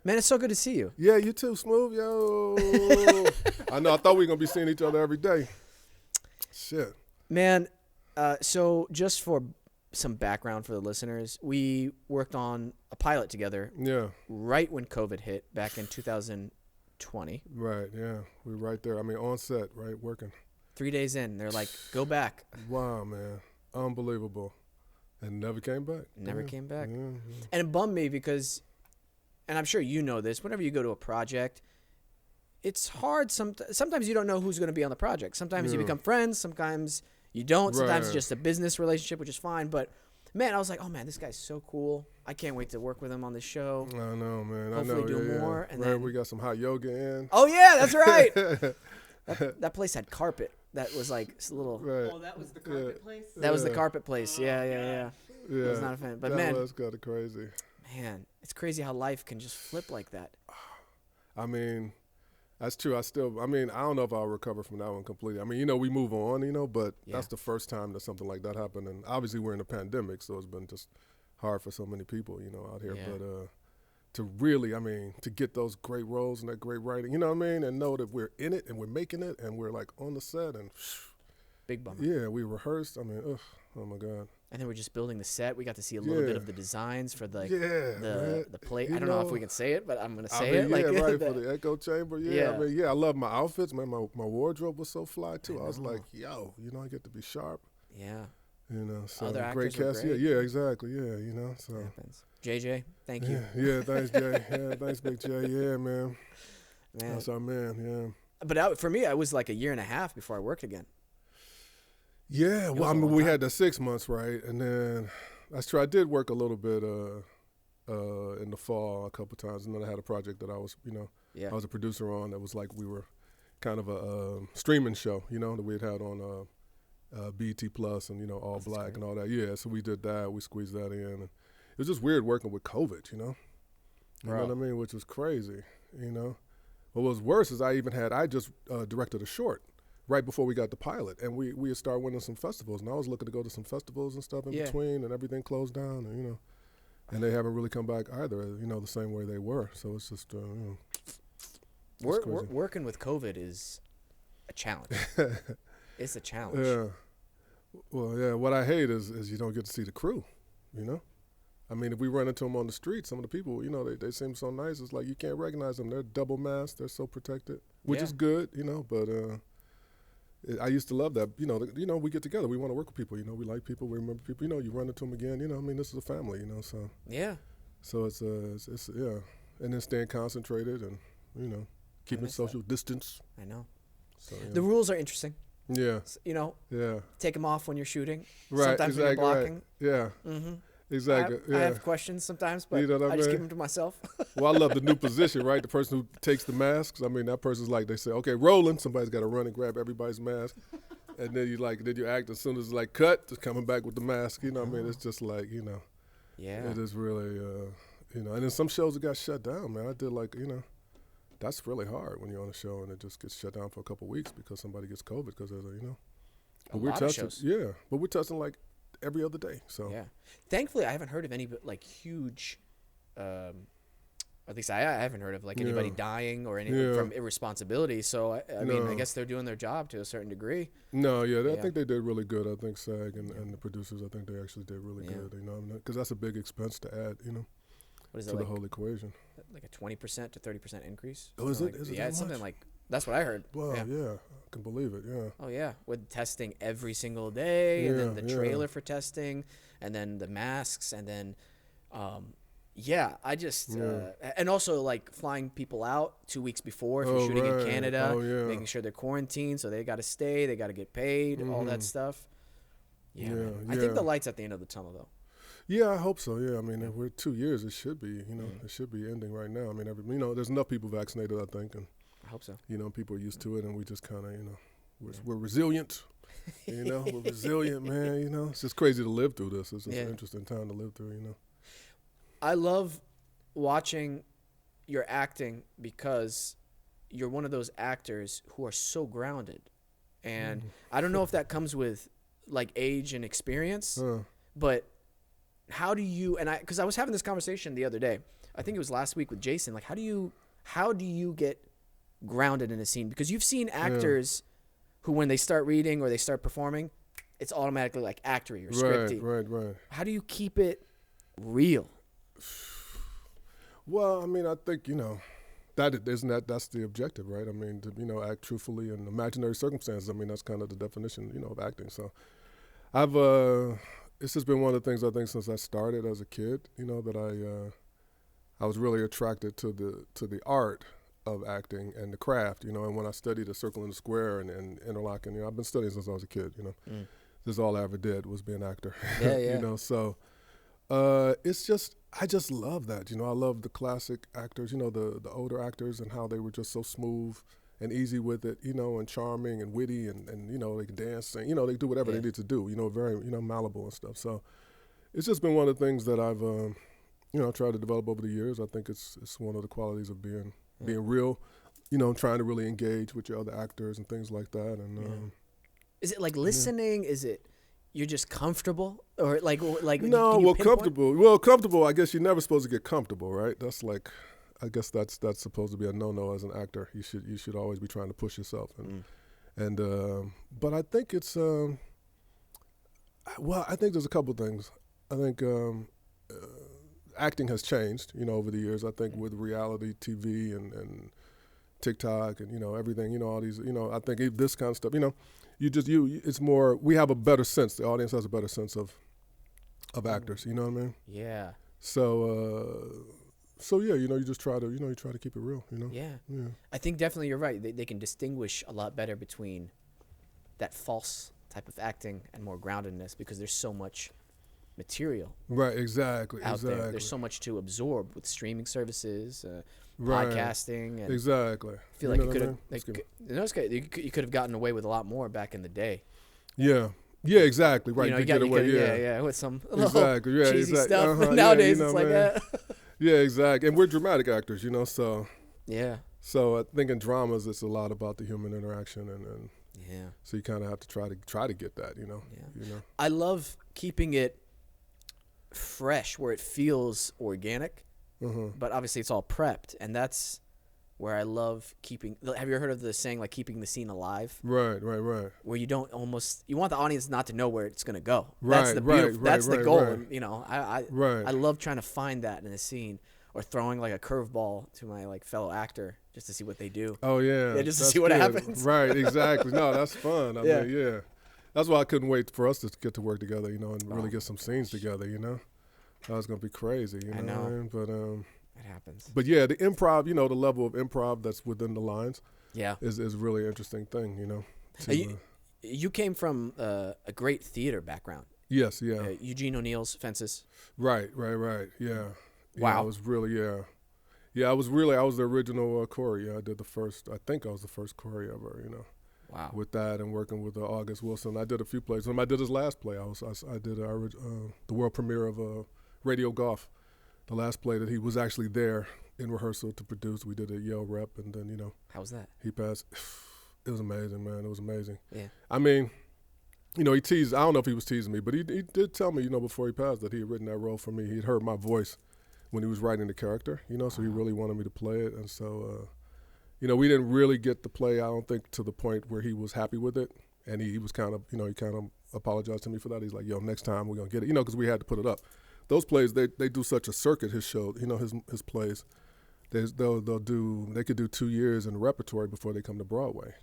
Man, it's so good to see you. Yeah, you too, Smooth. Yo. I know. I thought we were going to be seeing each other every day. Shit. Man, so just for some background for the listeners, we worked on a pilot together right when COVID hit back in 2020. Right, yeah. We were right there. I mean, on set, right, working. 3 days in, they're like, go back. Wow, man. Unbelievable. And never came back. Never came back. Yeah. And it bummed me because, and I'm sure you know this, whenever you go to a project, it's hard. Sometimes you don't know who's going to be on the project. Sometimes you become friends. Sometimes you don't. Sometimes it's just a business relationship, which is fine. But, man, I was like, oh, man, this guy's so cool. I can't wait to work with him on this show. I know, man. Hopefully do more. And then we got some hot yoga in. Oh, yeah, that's right. that place had carpet. That was like a little. Right. Oh, that was the carpet place? That was the carpet place. Yeah. I was not a fan. But, man. That was kind of crazy. Man, it's crazy how life can just flip like that. I mean, that's true. I don't know if I'll recover from that one completely. I mean, we move on, but that's the first time that something like that happened. And obviously we're in a pandemic, so it's been just hard for so many people, out here. Yeah. But to really, to get those great roles and that great writing, and know that we're in it and we're making it and we're like on the set and big bummer. Yeah, we rehearsed. Oh my God. And then we're just building the set. We got to see a little bit of the designs for the plate. I don't know if we can say it, but I'm gonna say it. For the echo chamber. Yeah. I love my outfits, man. My wardrobe was so fly too. I was like, yo, I get to be sharp. Yeah. So other great cast. Great. Yeah, exactly. Yeah, so. Happens. JJ, thank you. Yeah, thanks, Jay. Yeah, thanks, Big Jay. Yeah, man. That's our man. Yeah. But for me, I was like a year and a half before I worked again. Yeah, well, we had the 6 months, right? And then that's true. I did work a little bit in the fall a couple times, and then I had a project that I was, I was a producer on that was like we were kind of a streaming show, that we had on BET Plus and, All Black and all that. Yeah, so we did that. We squeezed that in. And it was just weird working with COVID, You know what I mean? Which was crazy, What was worse is I just directed a short right before we got the pilot, and we had started winning some festivals, and I was looking to go to some festivals and stuff in between, and everything closed down, and and they haven't really come back either, the same way they were. So it's just, working with COVID is a challenge. It's a challenge. Yeah. Well, yeah. What I hate is you don't get to see the crew, if we run into them on the street, some of the people, they seem so nice. It's like you can't recognize them. They're double masked. They're so protected, which is good, but. I used to love that. We get together. We want to work with people. We like people. We remember people. You run into them again. This is a family. So yeah. So it's yeah, and then staying concentrated and keeping social distance. I know. So the rules are interesting. Yeah. Yeah. Take them off when you're shooting. Right. Sometimes when you're blocking. Right. Yeah. Mm-hmm. Exactly. I have questions sometimes, but I just keep them to myself. Well, I love the new position, right? The person who takes the masks. That person's like, they say, okay, rolling. Somebody's got to run and grab everybody's mask. And then you act as soon as it's like cut, just coming back with the mask. It's just like, Yeah. It is really, and then some shows that got shut down, man. I did that's really hard when you're on a show and it just gets shut down for a couple of weeks because somebody gets COVID because of But we're testing. Yeah, but we're testing like every other day. So yeah, thankfully I haven't heard of any huge, at least I haven't heard of anybody dying or anything from irresponsibility. So I guess they're doing their job to a certain degree. No, I think they did really good. I think SAG and the producers, I think they actually did really good. Because that's a big expense to add. What is to the whole equation? Like a 20% to 30% increase. Oh, is it? Is it yeah, it's something like. That's what I heard. Wow, yeah. I can believe it, yeah. Oh, yeah, with testing every single day, and then the trailer for testing, and then the masks, and then, I just, and also, flying people out 2 weeks before if you're shooting in Canada, making sure they're quarantined, so they got to stay, they got to get paid, all that stuff. Yeah. I think the light's at the end of the tunnel, though. Yeah, I hope so, yeah. If we're 2 years, it should be, it should be ending right now. There's enough people vaccinated, I think, and I hope so. People are used to it, and we just kind of, we're resilient. We're resilient, man. It's just crazy to live through this. It's just an interesting time to live through, I love watching your acting because you're one of those actors who are so grounded. And I don't know if that comes with, age and experience, but how do you, because I was having this conversation the other day. I think it was last week with Jason. Like, how do you get grounded in a scene? Because you've seen actors who, when they start reading or they start performing, it's automatically like actory or scripty. Right. How do you keep it real? Well, I mean, I think, that's the objective, right? I mean, to, act truthfully in imaginary circumstances. I mean, that's kind of the definition, of acting. So it's just been one of the things I think since I started as a kid, that I was really attracted to the art of acting and the craft, and when I studied the circle and the square and interlocking, I've been studying since I was a kid, This is all I ever did was be an actor, Yeah. So it's just, I just love that, I love the classic actors, the older actors and how they were just so smooth and easy with it, and charming and witty and they can dance and, they do whatever they need to do, very, malleable and stuff. So it's just been one of the things that I've, tried to develop over the years. I think it's one of the qualities of being real, trying to really engage with your other actors and things like that. And is it like listening? Is it you're just comfortable or like no? Well, comfortable. Well, comfortable. I guess you're never supposed to get comfortable, right? That's like, I guess that's supposed to be a no as an actor. You should always be trying to push yourself. But I think it's I think there's a couple things. I think acting has changed, over the years. I think with reality TV and TikTok and everything, all these, I think this kind of stuff, it's more. We have a better sense. The audience has a better sense of actors. You know what I mean? Yeah. So yeah, you just try to you try to keep it real. Yeah. I think definitely you're right. They can distinguish a lot better between that false type of acting and more groundedness because there's so much material. Right. Exactly. Out there. There's so much to absorb with streaming services, podcasting. And exactly. I feel like you could have gotten away with a lot more back in the day. Yeah. Yeah, exactly. Right. You get away, with some cheesy stuff. Uh-huh. Nowadays, it's like that. Yeah, exactly. And we're dramatic actors, so. Yeah. So I think in dramas, it's a lot about the human interaction, and yeah. So you kind of have to try to get that, Yeah. I love keeping it fresh, where it feels organic, but obviously it's all prepped, and that's where I love keeping. Have you ever heard of the saying like keeping the scene alive? Right. Where you want the audience not to know where it's gonna go. Right, That's the goal. Right. And, I love trying to find that in a scene, or throwing like a curveball to my like fellow actor just to see what they do. Oh yeah, just to see what happens. Right, exactly. No, that's fun. I mean, yeah. That's why I couldn't wait for us to get to work together, and really get some scenes together, That was gonna be crazy, I know. What I mean? But it happens. But yeah, the improv, the level of improv that's within the lines, is a really interesting thing, You came from a great theater background. Yes, yeah. Eugene O'Neill's Fences. Right, yeah. Wow. I was I was the original choreo. I think I was the first choreo ever, Wow. With that and working with August Wilson. I did a few plays. When I did his last play, I did the world premiere of Radio Golf. The last play that he was actually there in rehearsal to produce. We did a Yale rep, and then, How was that? He passed. It was amazing, man. It was amazing. Yeah. I mean, he teased, I don't know if he was teasing me, but he did tell me, before he passed that he had written that role for me. He'd heard my voice when he was writing the character, so he really wanted me to play it. And so, we didn't really get the play, I don't think, to the point where he was happy with it. And he was kind of, he kind of apologized to me for that. He's like, next time we're going to get it, because we had to put it up. Those plays, they do such a circuit, his show, his plays. They could do 2 years in the repertory before they come to Broadway,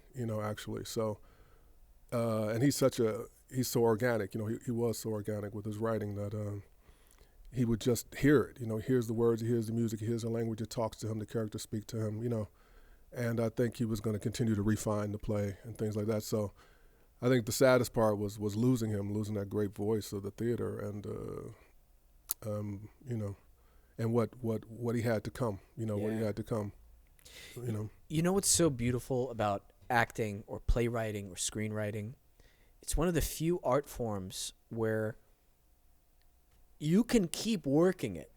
actually. So, and he's so organic, he was so organic with his writing that he would just hear it, he hears the words, he hears the music, he hears the language, it talks to him, the characters speak to him, and I think he was going to continue to refine the play and things like that. So I think the saddest part was losing that great voice of the theater and, and what he had to come, what he had to come, You know what's so beautiful about acting or playwriting or screenwriting? It's one of the few art forms where you can keep working it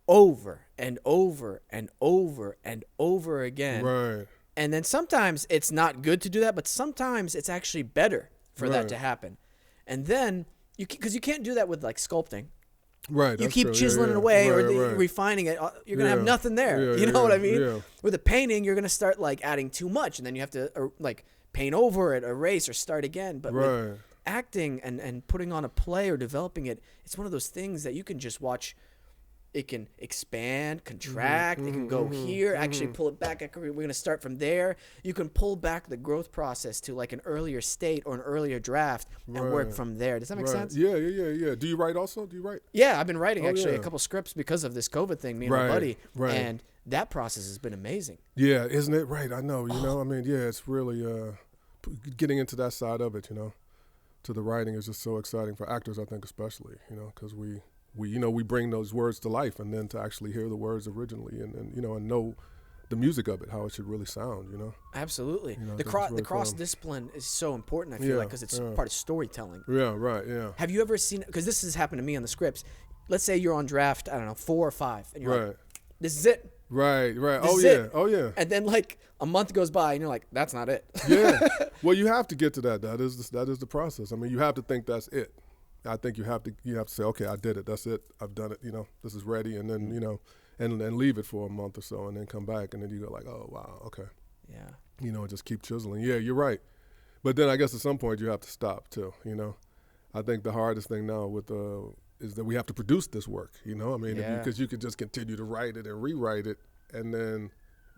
over and over and over and over again. Right. And then sometimes it's not good to do that, but sometimes it's actually better for that to happen. And then, because you can't do that with like sculpting. Right. You keep chiseling it away or refining it. You're going to have nothing there. You know what I mean? Yeah. With a painting, you're going to start like adding too much, and then you have to like paint over it, erase, or start again. But with acting and putting on a play or developing it, it's one of those things that you can just watch. It can expand, contract. It can go here, actually pull it back. We're going to start from there. You can pull back the growth process to like an earlier state or an earlier draft and work from there. Does that make sense? Yeah. Do you write also? Do you write? Yeah, I've been writing a couple scripts because of this COVID thing, me and my buddy. Right. And that process has been amazing. Yeah, isn't it? Right, I know. You know, I mean, yeah, it's really getting into that side of it, you know, to the writing is just so exciting for actors, I think, especially, you know, because we bring those words to life, and then to actually hear the words originally and you know, and know the music of it, how it should really sound, you know. Absolutely. You know, the cross discipline is so important, I feel like, because it's part of storytelling. Yeah, right, yeah. Have you ever seen, because this has happened to me on the scripts, let's say you're on draft, I don't know, 4 or 5, and you're like, this is it. Right. This Oh yeah. And then like a month goes by and you're like, that's not it. Yeah. Well, you have to get to that. That is the process. I mean, you have to think that's it. I think you have to say, okay, I did it. That's it. I've done it. You know, this is ready. And then, you know, and leave it for a month or so, and then come back, and then you go like, oh wow, okay. Yeah. You know, just keep chiseling. Yeah, you're right. But then I guess at some point you have to stop too. You know, I think the hardest thing now with is that we have to produce this work. You know, I mean, because you could just continue to write it and rewrite it, and then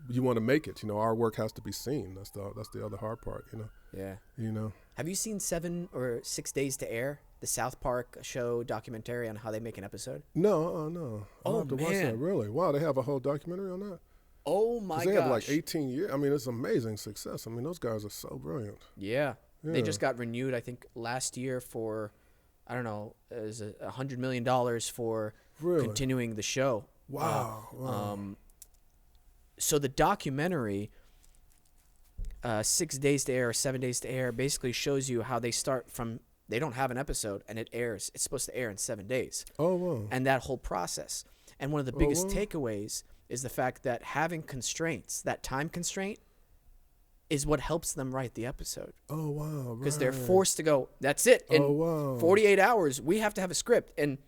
you want to make it. You know, our work has to be seen. That's the other hard part. You know. Yeah. You know. Have you seen 7 or 6 Days to Air, the South Park show documentary on how they make an episode? No, no. I'll have to watch that. Really? Wow, they have a whole documentary on that. Oh my gosh. They have like 18 years. I mean, it's amazing success. I mean, those guys are so brilliant. Yeah. They just got renewed, I think, last year for, I don't know, is $100 million for continuing the show. Wow. So the documentary, 6 Days to Air, 7 Days to Air, basically shows you how they start from, they don't have an episode, and it airs. It's supposed to air in 7 days. Oh, wow. And that whole process. And one of the biggest takeaways is the fact that having constraints, that time constraint, is what helps them write the episode. Oh, wow. Because they're forced to go, that's it. In 48 hours, we have to have a script. And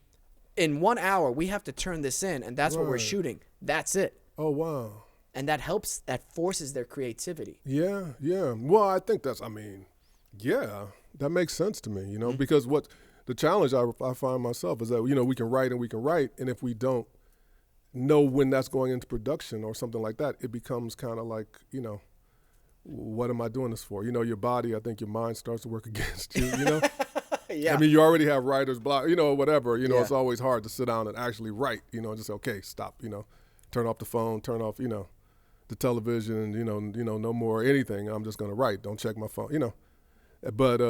in 1 hour, we have to turn this in, and that's what we're shooting. That's it. Oh, wow. And that forces their creativity. Yeah. Well, I think that makes sense to me, you know, because what the challenge I find myself is that, you know, we can write, and if we don't know when that's going into production or something like that, it becomes kind of like, you know, what am I doing this for? You know, your body, I think your mind starts to work against you, you know? Yeah. I mean, you already have writer's block, you know, whatever, you know, it's always hard to sit down and actually write, you know, and just say, okay, stop, you know, turn off the phone, turn off, you know, the television, you know, no more anything. I'm just going to write. Don't check my phone, you know. But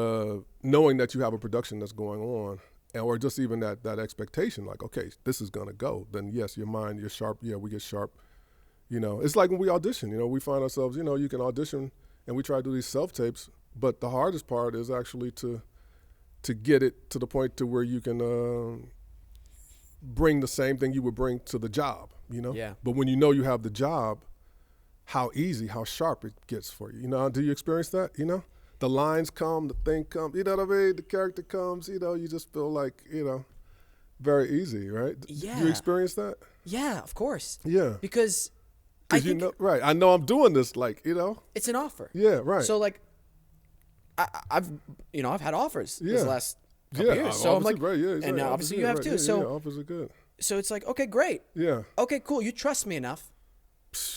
knowing that you have a production that's going on, or just even that expectation, like, okay, this is going to go, then yes, your mind, you're sharp. Yeah, we get sharp. You know, it's like when we audition, you know, we find ourselves, you know, you can audition and we try to do these self-tapes, but the hardest part is actually to get it to the point to where you can bring the same thing you would bring to the job, you know? Yeah. But when you know you have the job, how easy, how sharp it gets for you. You know, do you experience that, you know? The lines come, the thing comes, you know what I mean? The character comes, you know, you just feel like, you know, very easy, right? Yeah. Do you experience that? Yeah, of course. Yeah. Because I think, you know, right. I know I'm doing this, like, you know. It's an offer. Yeah, right. So, like, I've had offers this last couple years. So I'm like, and now obviously you have too. So offers are good. So it's like, okay, great. Yeah. Okay, cool. You trust me enough.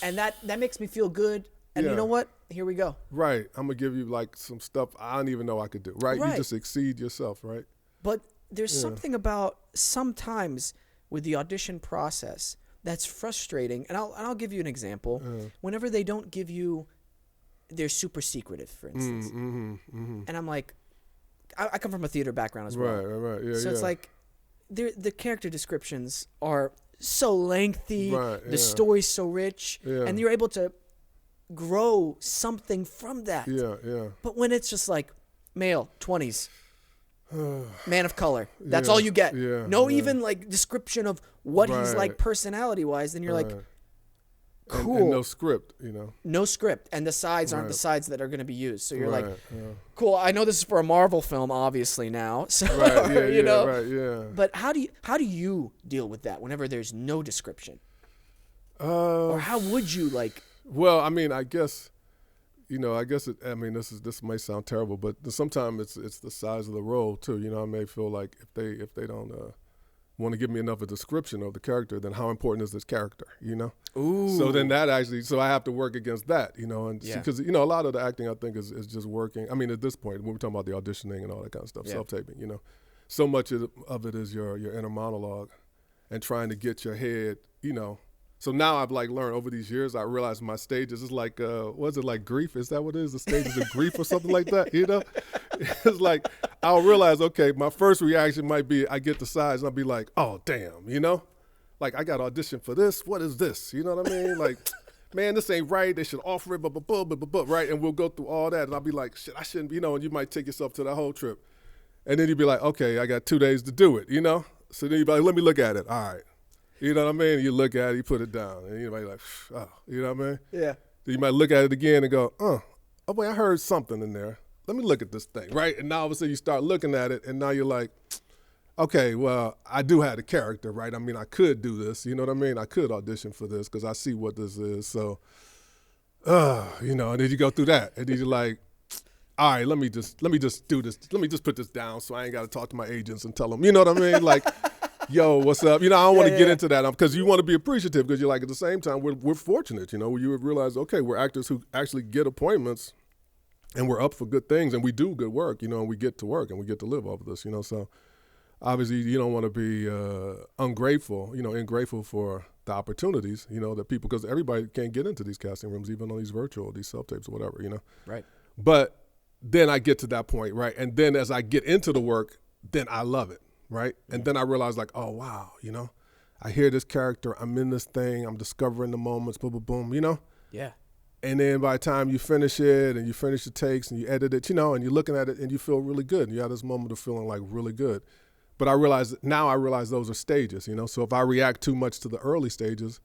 And that makes me feel good. And you know what? Here we go. Right. I'm going to give you like some stuff I don't even know I could do. Right? You just exceed yourself, right? But there's something about sometimes with the audition process that's frustrating. And I'll give you an example. Whenever they don't give you, they're super secretive, for instance. And I'm like, I come from a theater background as well. Right. Yeah, so it's like the character descriptions are so lengthy. The story's so rich. And you're able to grow something from that. Yeah. But when it's just like male, 20s, man of color, that's all you get. No even like description of what he's like personality-wise, then you're like, Cool. And no script, you know. No script, and the sides aren't the sides that are going to be used. So you're like, yeah. cool. I know this is for a Marvel film, obviously now. So right, you know, right, yeah. But how do you deal with that whenever there's no description? Or how would you like? Well, I mean, I guess, you know, this may sound terrible, but sometimes it's the size of the role too. You know, I may feel like if they don't want to give me enough of a description of the character, then how important is this character? You know. Ooh. So then so I have to work against that. You know, and because you know a lot of the acting I think is just working. I mean, at this point when we're talking about the auditioning and all that kind of stuff, self-taping. You know, so much of it is your inner monologue, and trying to get your head. You know. So now I've like learned over these years, I realize my stages is like, what is it, like grief? Is that what it is? The stages of grief or something like that, you know? It's like, I'll realize, okay, my first reaction might be, I get the sides and I'll be like, oh, damn, you know? Like, I got auditioned for this. What is this? You know what I mean? Like, man, this ain't right. They should offer it, right? And we'll go through all that. And I'll be like, shit, I shouldn't, you know, and you might take yourself to that whole trip. And then you'd be like, okay, I got 2 days to do it, you know? So then you'd be like, let me look at it. All right. You know what I mean? You look at it, you put it down, and you might be like, oh, you know what I mean? Yeah. Then you might look at it again and go, oh wait, I heard something in there. Let me look at this thing, right? And now all of a sudden you start looking at it, and now you're like, okay, well, I do have the character, right? I mean, I could do this, you know what I mean? I could audition for this because I see what this is. So, you know, and then you go through that, and then you're like, all right, let me just do this. Let me just put this down so I ain't got to talk to my agents and tell them, you know what I mean? Like, yo, what's up? You know, I don't want to get into that because you want to be appreciative because you're like, at the same time, we're fortunate, you know, you realize, okay, we're actors who actually get appointments and we're up for good things and we do good work, you know, and we get to work and we get to live off of this, you know. So obviously you don't want to be ungrateful, you know, ingrateful for the opportunities, you know, that people, because everybody can't get into these casting rooms, even on these virtual, these self-tapes or whatever, you know. Right. But then I get to that point, right? And then as I get into the work, then I love it. Right? And then I realized like, oh, wow, you know, I hear this character, I'm in this thing, I'm discovering the moments, boom, boom, boom, you know? Yeah. And then by the time you finish it and you finish the takes and you edit it, you know, and you're looking at it and you feel really good. And you have this moment of feeling like really good. But I realize those are stages, you know? So if I react too much to the early stages,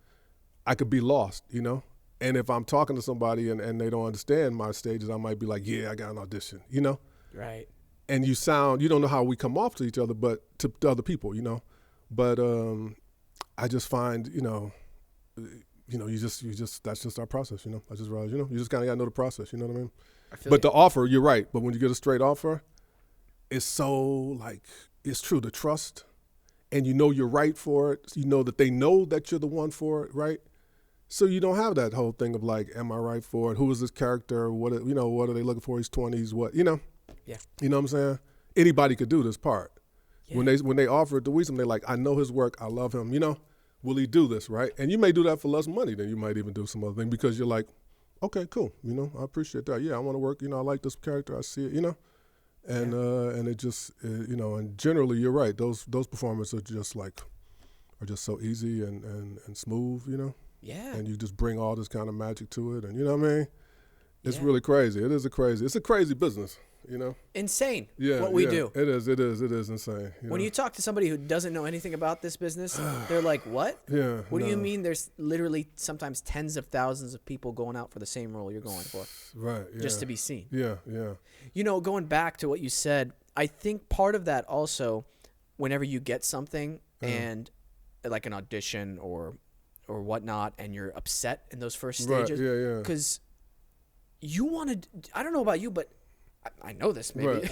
I could be lost, you know? And if I'm talking to somebody and they don't understand my stages, I might be like, yeah, I got an audition, you know? Right. And you don't know how we come off to each other, but to other people, you know. But I just find, you know, you just that's just our process, you know. I just realized, you know, you just kind of got to know the process, you know what I mean? But the offer, you're right. But when you get a straight offer, it's so like, it's true, the trust, and you know you're right for it. You know that they know that you're the one for it, right? So you don't have that whole thing of like, am I right for it? Who is this character? What are they looking for? He's 20s, what, you know? Yeah. You know what I'm saying? Anybody could do this part. Yeah. When they offer it to Wesam, they're like, I know his work, I love him, you know? Will he do this, right? And you may do that for less money than you might even do some other thing because you're like, okay, cool, you know, I appreciate that. Yeah, I want to work, you know, I like this character, I see it, you know? And and it just, you know, and generally you're right. Those performances are just so easy and smooth, you know? Yeah. And you just bring all this kind of magic to it, and you know what I mean? It's really crazy. It's a crazy business, you know? Insane. Yeah. What we do. It is insane. When you talk to somebody who doesn't know anything about this business, they're like, what? Yeah. What do you mean there's literally sometimes tens of thousands of people going out for the same role you're going for? Right. Yeah. Just to be seen. Yeah, yeah. You know, going back to what you said, I think part of that also, whenever you get something and like an audition or whatnot, and you're upset in those first stages, because you want to, I don't know about you, but I know this maybe,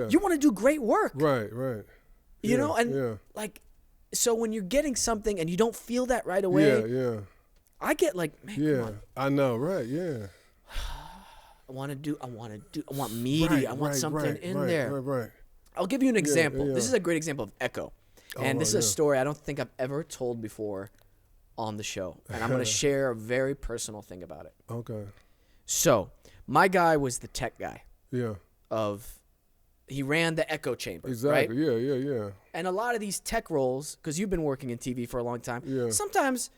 you want to do great work. Right. You know, and like, so when you're getting something and you don't feel that right away, I get like, man, come on. I know, right, yeah. I want meaty, I want something in there. Right. I'll give you an example. This is a great example of Echo. And this is a story I don't think I've ever told before on the show. And I'm going to share a very personal thing about it. Okay. So, my guy was the tech guy. Yeah. He ran the echo chamber. Exactly. Right? Yeah. And a lot of these tech roles, because you've been working in TV for a long time, sometimes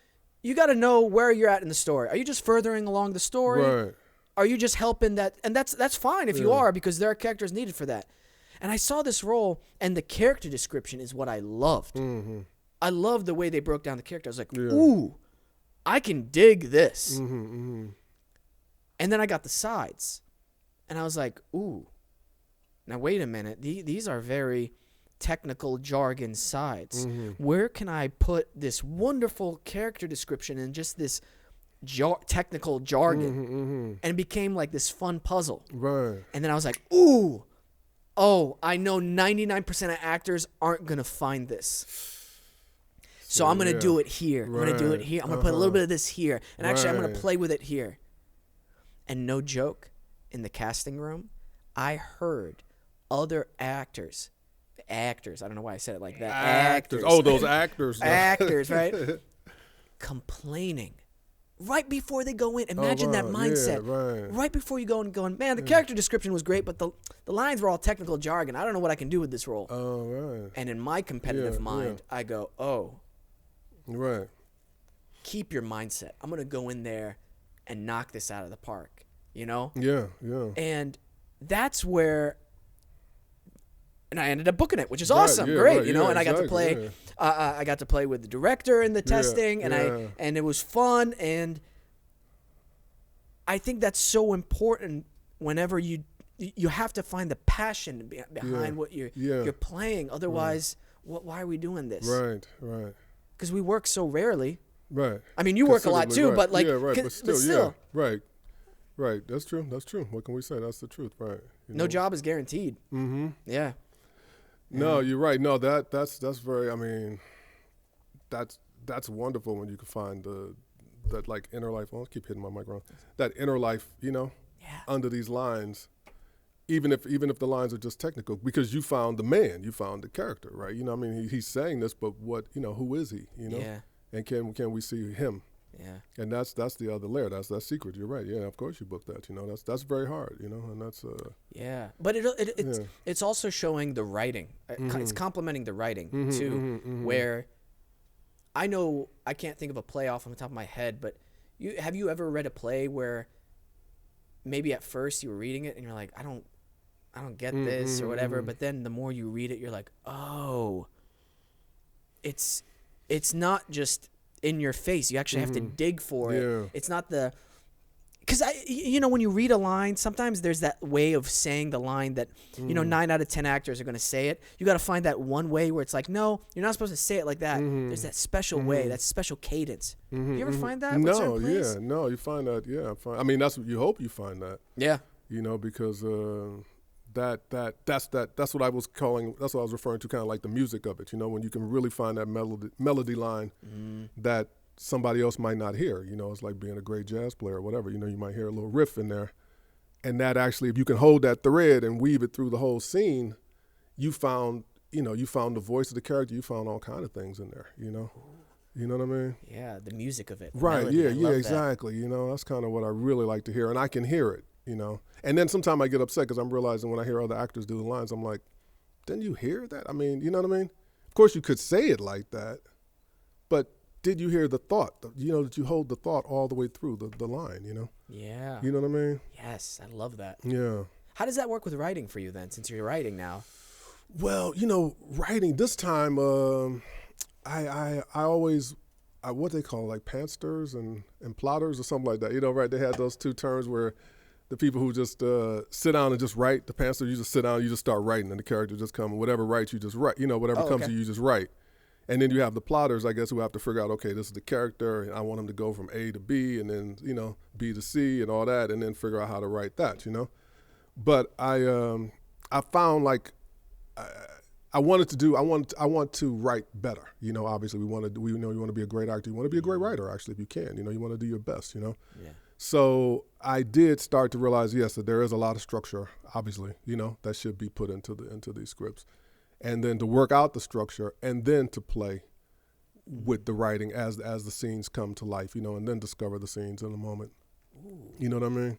you got to know where you're at in the story. Are you just furthering along the story? Right. Are you just helping that? And that's fine if you are, because there are characters needed for that. And I saw this role, and the character description is what I loved. Mm-hmm. I loved the way they broke down the character. I was like, ooh, I can dig this. Mm-hmm. And then I got the sides. And I was like, ooh, now wait a minute. These are very technical jargon sides. Mm-hmm. Where can I put this wonderful character description in just this technical jargon? Mm-hmm. And it became like this fun puzzle. Right. And then I was like, ooh, oh, I know 99% of actors aren't going to find this. So I'm going to do it here. I'm going to do it here. I'm going to put a little bit of this here. And actually, I'm going to play with it here. And no joke, in the casting room, I heard other actors, I don't know why I said it like that. Actors. Oh, those actors. Actors, right? Complaining. Right before they go in. Imagine that mindset. Yeah, right before you go in going, man, the character description was great, but the lines were all technical jargon. I don't know what I can do with this role. Oh, right. And in my competitive mind, I go, oh. Right. Keep your mindset. I'm going to go in there and knock this out of the park, you know? Yeah. And that's where, and I ended up booking it, which is awesome, great, you know. And I got to play, I got to play with the director in the testing, and and it was fun. And I think that's so important. Whenever you have to find the passion behind what you're playing. Otherwise, why are we doing this? Right. Because we work so rarely. Right. I mean, you work a lot too, but like, but still. Right. That's true. What can we say? That's the truth, right? No job is guaranteed. Mm-hmm. Yeah. No, you're right. No, that's very. I mean, that's wonderful when you can find that like inner life. Oh, I keep hitting my mic wrong. That inner life, under these lines. Even if the lines are just technical, because you found the man, you found the character, right? I mean, he's saying this, but what, who is he? Yeah. And can we see him? Yeah. And that's the other layer. That's that secret. You're right. Yeah, of course you book that. That's very hard. And that's yeah. But it's also showing the writing. It's complementing the writing too, where I know I can't think of a play off on the top of my head, but have you ever read a play where maybe at first you were reading it and you're like, I don't get this or whatever, but then the more you read it, you're like, oh, it's not just in your face. You actually have to dig for it. It's not because when you read a line, sometimes there's that way of saying the line that 9 out of 10 actors are going to say it. You got to find that one way where it's like, no, you're not supposed to say it like that. There's that special way, that special cadence. You ever find that? No, you find that. Yeah, I mean, that's what you hope you find that. Yeah, because that's what I was calling. That's what I was referring to, kind of like the music of it. When you can really find that melody line that somebody else might not hear. It's like being a great jazz player or whatever. You might hear a little riff in there, and that actually, if you can hold that thread and weave it through the whole scene, you found the voice of the character. You found all kind of things in there. You know what I mean? Yeah, the music of it. Right. Melody, yeah, exactly. That's kind of what I really like to hear, and I can hear it. And then sometimes I get upset because I'm realizing when I hear other actors do the lines, I'm like, didn't you hear that? I mean, you know what I mean? Of course you could say it like that, but did you hear the thought? That you hold the thought all the way through the line, Yeah. You know what I mean? Yes, I love that. Yeah. How does that work with writing for you then, since you're writing now? Well, writing this time, I always, what they call like pantsters and plotters or something like that. Right? They had those two terms where the people who just sit down and just write. The pantser, you just sit down, you just start writing, and the character just comes. Whatever writes, you just write. Whatever comes to you, you just write. And then you have the plotters, I guess, who have to figure out, okay, this is the character, and I want him to go from A to B, and then B to C, and all that, and then figure out how to write that. But I found like I want to write better. Obviously you want to be a great actor. You want to be a great writer, actually, if you can. You want to do your best. Yeah. So I did start to realize, yes, that there is a lot of structure, obviously, that should be put into these scripts, and then to work out the structure, and then to play with the writing as the scenes come to life, and then discover the scenes in the moment. Ooh. You know what I mean?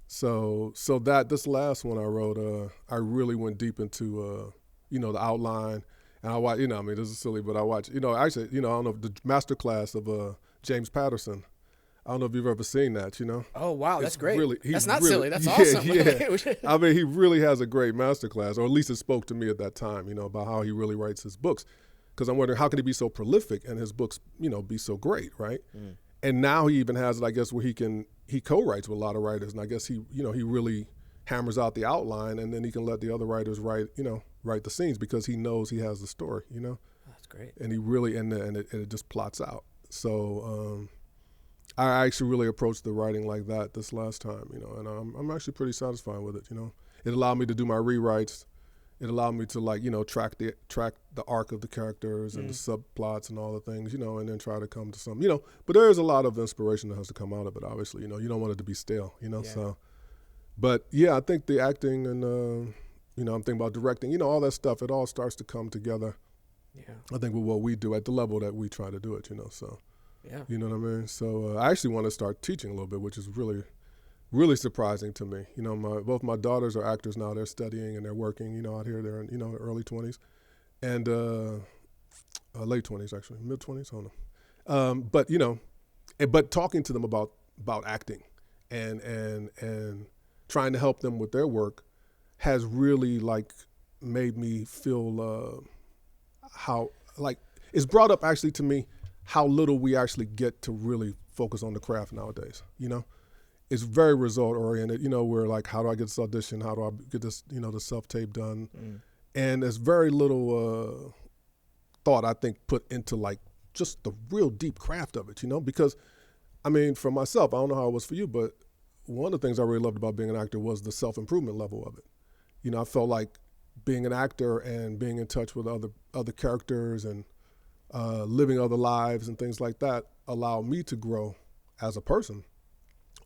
So that this last one I wrote, I really went deep into the outline, and I watched. I mean, this is silly, but I watched. Actually, I don't know, the master class of James Patterson. I don't know if you've ever seen that, Oh, wow, that's great. That's not really, silly. That's awesome. Yeah. I mean, he really has a great masterclass, or at least it spoke to me at that time, about how he really writes his books. Because I'm wondering, how can he be so prolific and his books, be so great, right? And now he even has it, I guess, where he co-writes with a lot of writers, and I guess he really hammers out the outline, and then he can let the other writers write the scenes because he knows he has the story, That's great. And he really and it just plots out. So I actually really approached the writing like that this last time, and I'm actually pretty satisfied with it. It allowed me to do my rewrites. It allowed me to track the arc of the characters and the subplots and all the things, and then try to come to some, But there is a lot of inspiration that has to come out of it. Obviously, you don't want it to be stale, Yeah. So, but yeah, I think the acting and I'm thinking about directing, all that stuff. It all starts to come together. Yeah. I think with what we do at the level that we try to do it, So, yeah, you know what I mean. So I actually want to start teaching a little bit, which is really surprising to me. Both my daughters are actors now. They're studying and they're working, out here. They're in, early 20s and late 20s, actually, mid 20s, I don't know. But talking to them about acting and trying to help them with their work has really made me feel how it's brought up actually to me how little we actually get to really focus on the craft nowadays, It's very result oriented, where how do I get this audition? How do I get this, the self-tape done? And there's very little thought, I think, put into just the real deep craft of it, because I mean, for myself, I don't know how it was for you, but one of the things I really loved about being an actor was the self-improvement level of it. I felt like being an actor and being in touch with other characters and living other lives and things like that allowed me to grow as a person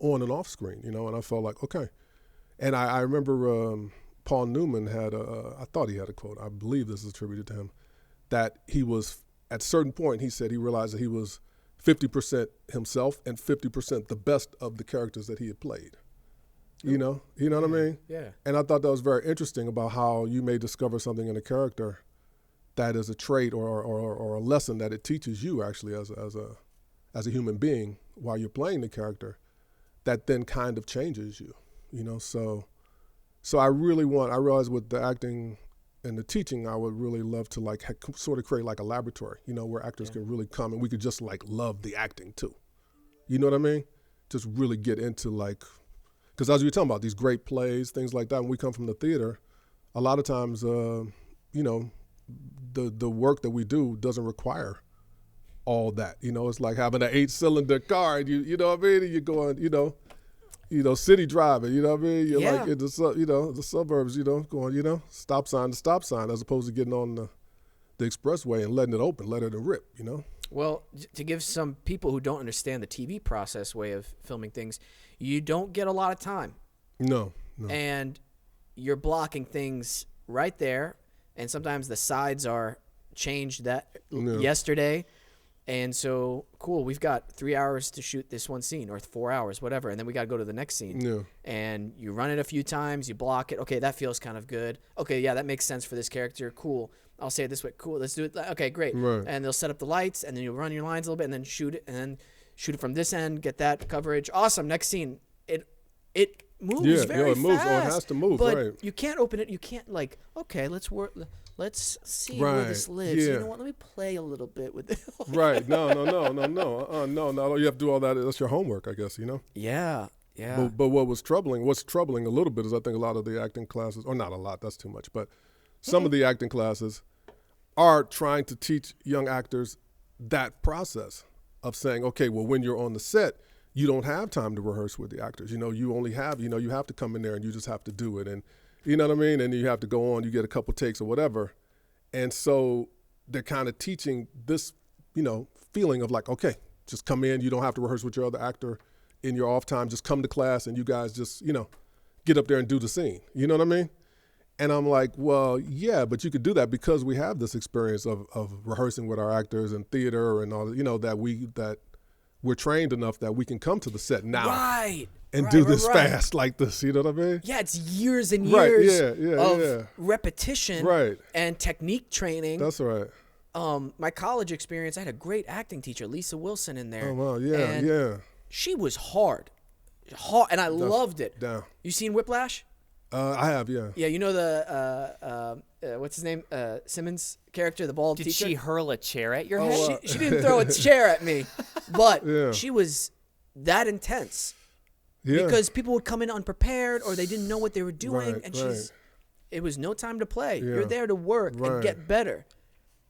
on and off screen, and I felt like, okay. And I remember Paul Newman I thought he had a quote, I believe this is attributed to him, that he was, at a certain point, he said he realized that he was 50% himself and 50% the best of the characters that he had played. You know what I mean? Yeah. And I thought that was very interesting about how you may discover something in a character that is a trait or a lesson that it teaches you actually as a human being while you're playing the character, that then kind of changes you, So I realized with the acting and the teaching, I would really love to sort of create a laboratory, where actors can really come and we could just love the acting too. You know what I mean? Just really get into because as you were talking about these great plays, things like that, when we come from the theater, a lot of times, the work that we do doesn't require all that. It's like having an 8-cylinder car and you know what I mean? And you're going, city driving, you know what I mean? You're in the suburbs, going, stop sign to stop sign, as opposed to getting on the expressway and letting it open, letting it rip, Well, to give some people who don't understand the TV process way of filming things, you don't get a lot of time. No. And you're blocking things right there, and sometimes the sides are changed yesterday. And so, cool, we've got 3 hours to shoot this one scene, or 4 hours, whatever, and then we got to go to the next scene. Yeah. And you run it a few times, you block it. Okay, that feels kind of good. Okay, yeah, that makes sense for this character. Cool. I'll say it this way. Cool, let's do it. Okay, great. Right. And they'll set up the lights, and then you'll run your lines a little bit, and then shoot it from this end, get that coverage. Awesome, next scene. It moves very it moves. fast. Oh, it has to move, but right. you can't open it. You can't okay, let's work. Let's see where this lives. Yeah. You know what? Let me play a little bit with it. Right. No. No. You have to do all that. That's your homework, I guess, Yeah. Yeah. But what's troubling a little bit is I think a lot of the acting classes, or not a lot, that's too much, but some of the acting classes are trying to teach young actors that process of saying, okay, well, when you're on the set, you don't have time to rehearse with the actors. You only have, you have to come in there and you just have to do it. And you know what I mean? And you have to go on, you get a couple takes or whatever. And so they're kind of teaching this, feeling of okay, just come in. You don't have to rehearse with your other actor in your off time. Just come to class and you guys just, get up there and do the scene. You know what I mean? And I'm like, well, yeah, but you could do that because we have this experience of rehearsing with our actors and theater and all, that we're trained enough that we can come to the set now and do this fast like this. You know what I mean? Yeah, it's years and years of repetition – and technique training. That's right. My college experience, I had a great acting teacher, Lisa Wilson, in there. Oh, wow, yeah. She was hard, and I loved it. Down. You seen Whiplash? I have, yeah. Yeah, you know the what's his name? Simmons character, the bald teacher. Did she hurl a chair at your head? She didn't throw a chair at me. But she was that intense. Yeah. Because people would come in unprepared or they didn't know what they were doing. And it was no time to play. You're there to work and get better.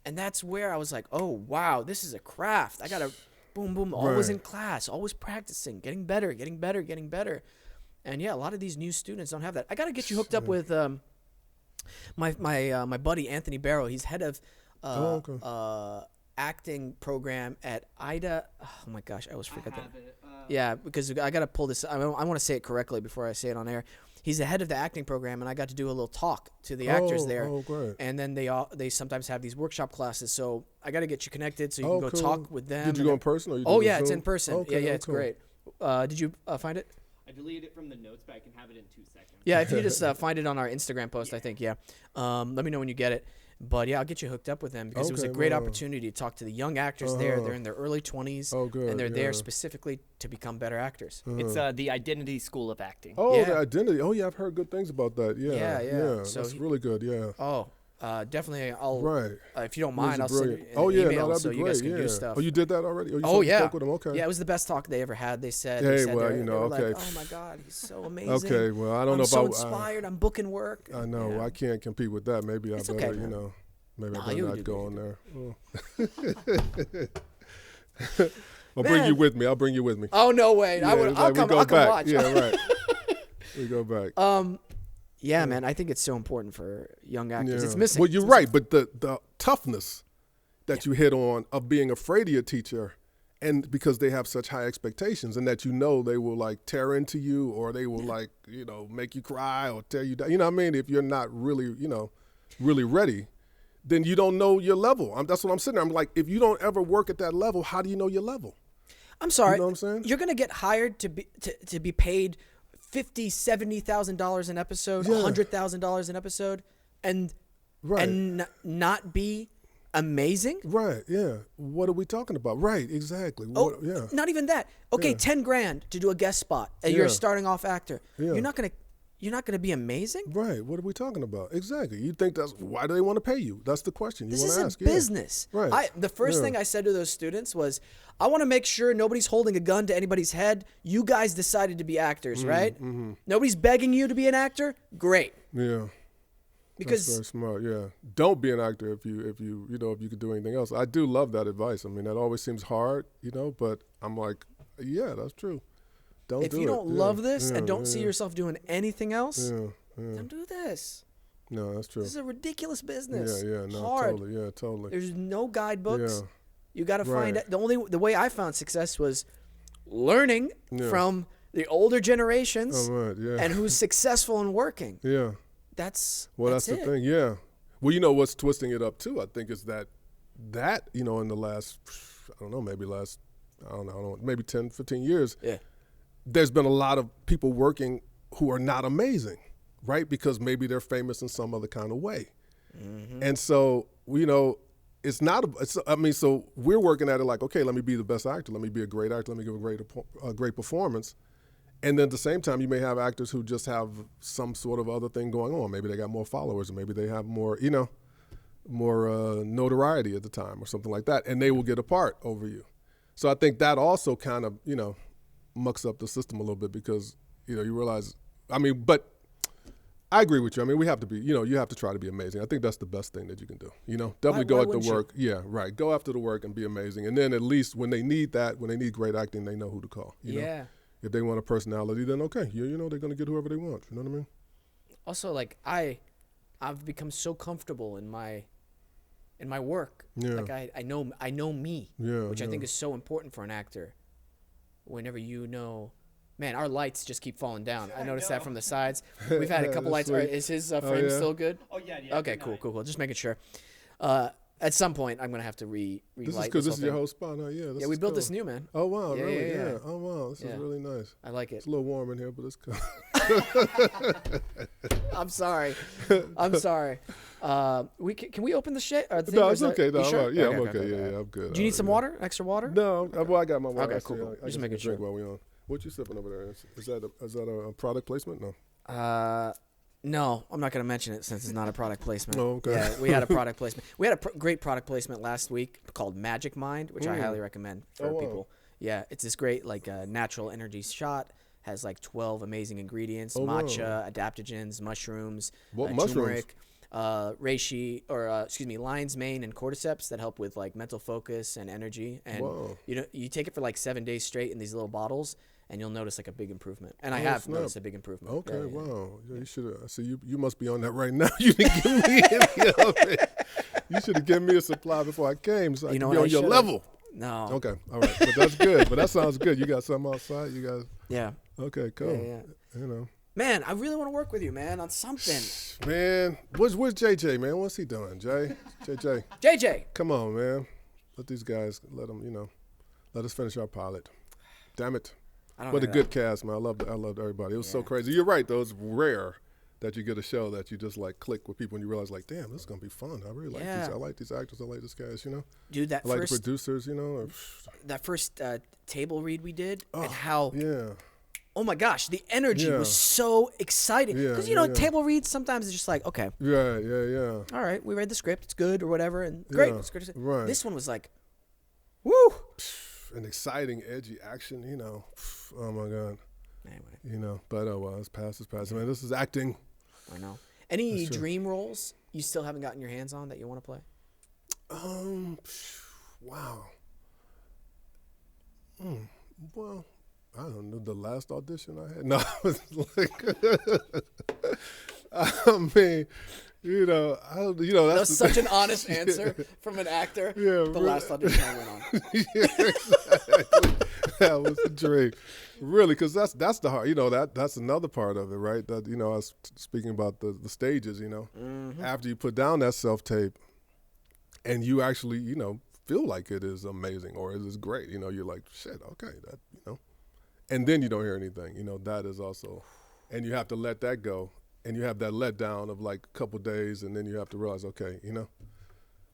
And that's where I was like, oh, wow, this is a craft. I got to boom, boom, always in class, always practicing, getting better. And yeah, a lot of these new students don't have that. I got to get you hooked up with my buddy, Anthony Barrow. He's head of acting program at IDA. Oh my gosh, I always forget that. Yeah, because I got to pull this. I want to say it correctly before I say it on air. He's the head of the acting program, and I got to do a little talk to the actors there. Oh, great. And then they sometimes have these workshop classes, so I got to get you connected so you can go talk with them. Did you go in person? Or you oh, yeah, it's in person. Okay, yeah, it's great. Did you find it? I deleted it from the notes, but I can have it in 2 seconds. Yeah, if you just find it on our Instagram post, I think, let me know when you get it. But yeah, I'll get you hooked up with them because it was a great opportunity to talk to the young actors there. They're in their early 20s, and they're there specifically to become better actors. It's the Identity School of Acting. Oh, the Identity. Oh, yeah, I've heard good things about that. Yeah. So that's really good, yeah. Oh, definitely. I'll if you don't mind, I'll send you an email so you guys can do stuff. Oh, you did that already? Oh, yeah. Spoke with him? Okay. Yeah, it was the best talk they ever had. They said, okay. Like, oh my God, he's so amazing. Okay, well, I don't know I'm so about inspired. I'm booking work. I know. I can't compete with that. Maybe I better, maybe I better not go on there. I'll bring you with me. Oh, no way. Yeah, I'll come watch. Yeah, right. We go back. Yeah, man, I think it's so important for young actors. It's missing. Well, you're right, but the toughness that you hit on of being afraid of your teacher, and because they have such high expectations, and that they will like tear into you, or they will like make you cry or tear you down. You know what I mean? If you're not really really ready, then you don't know your level. That's what I'm sitting there. I'm like, if you don't ever work at that level, how do you know your level? I'm sorry. You know what I'm saying? You're gonna get hired to be paid $50,000-$70,000 an episode, $100,000 an episode, and not be amazing. Right. Yeah. What are we talking about? Right. Exactly. Not even that. Okay, $10,000 to do a guest spot, and you're a starting off actor. Yeah. You're not gonna be amazing. Right. What are we talking about? Exactly. You think why do they want to pay you? That's the question you want to ask. This is a business. Right. The first thing I said to those students was, I want to make sure nobody's holding a gun to anybody's head. You guys decided to be actors, right? Mm-hmm. Nobody's begging you to be an actor. Great. Yeah. Because that's very smart. Yeah. Don't be an actor if you could do anything else. I do love that advice. I mean, that always seems hard, but I'm like, yeah, that's true. If you don't love this and don't see yourself doing anything else, don't do this. No, that's true. This is a ridiculous business. Hard. Totally. There's no guidebooks. Yeah. You got to find it. The way I found success was learning from the older generations and who's successful and working. Yeah. That's the thing. Yeah. Well, what's twisting it up too, I think, is that in the last, maybe 10, 15 years. Yeah. There's been a lot of people working who are not amazing, right? Because maybe they're famous in some other kind of way. Mm-hmm. And so, so we're working at it like, okay, let me be the best actor. Let me be a great actor. Let me give a great performance. And then at the same time, you may have actors who just have some sort of other thing going on. Maybe they got more followers, or maybe they have more notoriety at the time or something like that. And they will get a part over you. So I think that also kind of, mucks up the system a little bit because, you realize, but I agree with you. I mean, we have to be, you have to try to be amazing. I think that's the best thing that you can do. Definitely go at the work. Yeah, right. Go after the work and be amazing. And then at least when they need great acting, they know who to call. You know? If they want a personality, then okay. They're going to get whoever they want. You know what I mean? Also, like I've become so comfortable in my work. Yeah. Like I know me, which I think is so important for an actor. Whenever man, our lights just keep falling down. I noticed that from the sides. We've had a couple lights. Is his frame still good? Oh, yeah. Okay, cool. Just making sure. At some point, I'm going to have to relight this is because this is your whole spot, huh? Yeah, we built this new, man. Oh, wow, really? Yeah. Oh, wow, this is really nice. I like it. It's a little warm in here, but it's cool. I'm sorry. Can we open the shit? No, it's okay. No, sure? I'm okay. Yeah, I'm good. Do you need some water? Extra water? No, I got my water. Okay, cool. Just making sure. While we on. What you sipping over there? Is that a product placement? No. No, I'm not going to mention it since it's not a product placement. Oh, okay. Yeah, we had a product placement. We had a great product placement last week called Magic Mind, which I highly recommend for people. Yeah, it's this great like natural energy shot. Has like 12 amazing ingredients: matcha, adaptogens, mushrooms, What mushrooms? turmeric, reishi, or lion's mane and cordyceps that help with like mental focus and energy. And you take it for like 7 days straight in these little bottles, and you'll notice like a big improvement. And I have noticed a big improvement. Okay, wow. Yeah, you should have. I see you must be on that right now. You didn't give me any of it. You should have given me a supply before I came, so I can be on your level. No. Okay, all right, but that's good. But that sounds good. You got something outside? You got? Yeah. Okay, cool. Yeah. You know. Man, I really want to work with you, man, on something. Man, where's JJ, man? What's he doing, Jay? JJ. Come on, man. Let these guys, let us finish our pilot. Damn it. What a good cast, man. I loved everybody. It was so crazy. You're right, though. It's rare that you get a show that you just like click with people and you realize like, damn, this is gonna be fun. I really like these. I like these actors. I like this cast. You know, dude. I like the producers. You know, that first table read we did and how. Yeah. Oh my gosh, the energy was so exciting. Because table reads sometimes it's just like, okay. Yeah. All right, we read the script. It's good or whatever, and great. It's good. Right. This one was like, woo. An exciting, edgy action. You know, oh my god. Anyway. You know, but it's past. Man, this is acting. I know. Any dream roles you still haven't gotten your hands on that you want to play? Wow. Well, I don't know. The last audition I had. No, I was like, I mean, that's such an honest answer from an actor. Yeah, the last audition I went on. Yeah, exactly. That was a dream. Really, because that's the hard. That's another part of it, right? That I was speaking about the stages. After you put down that self tape, and you actually feel like it is amazing or it is great. You're like, shit, okay, that and then you don't hear anything. That is also, and you have to let that go, and you have that letdown of like a couple days, and then you have to realize, okay,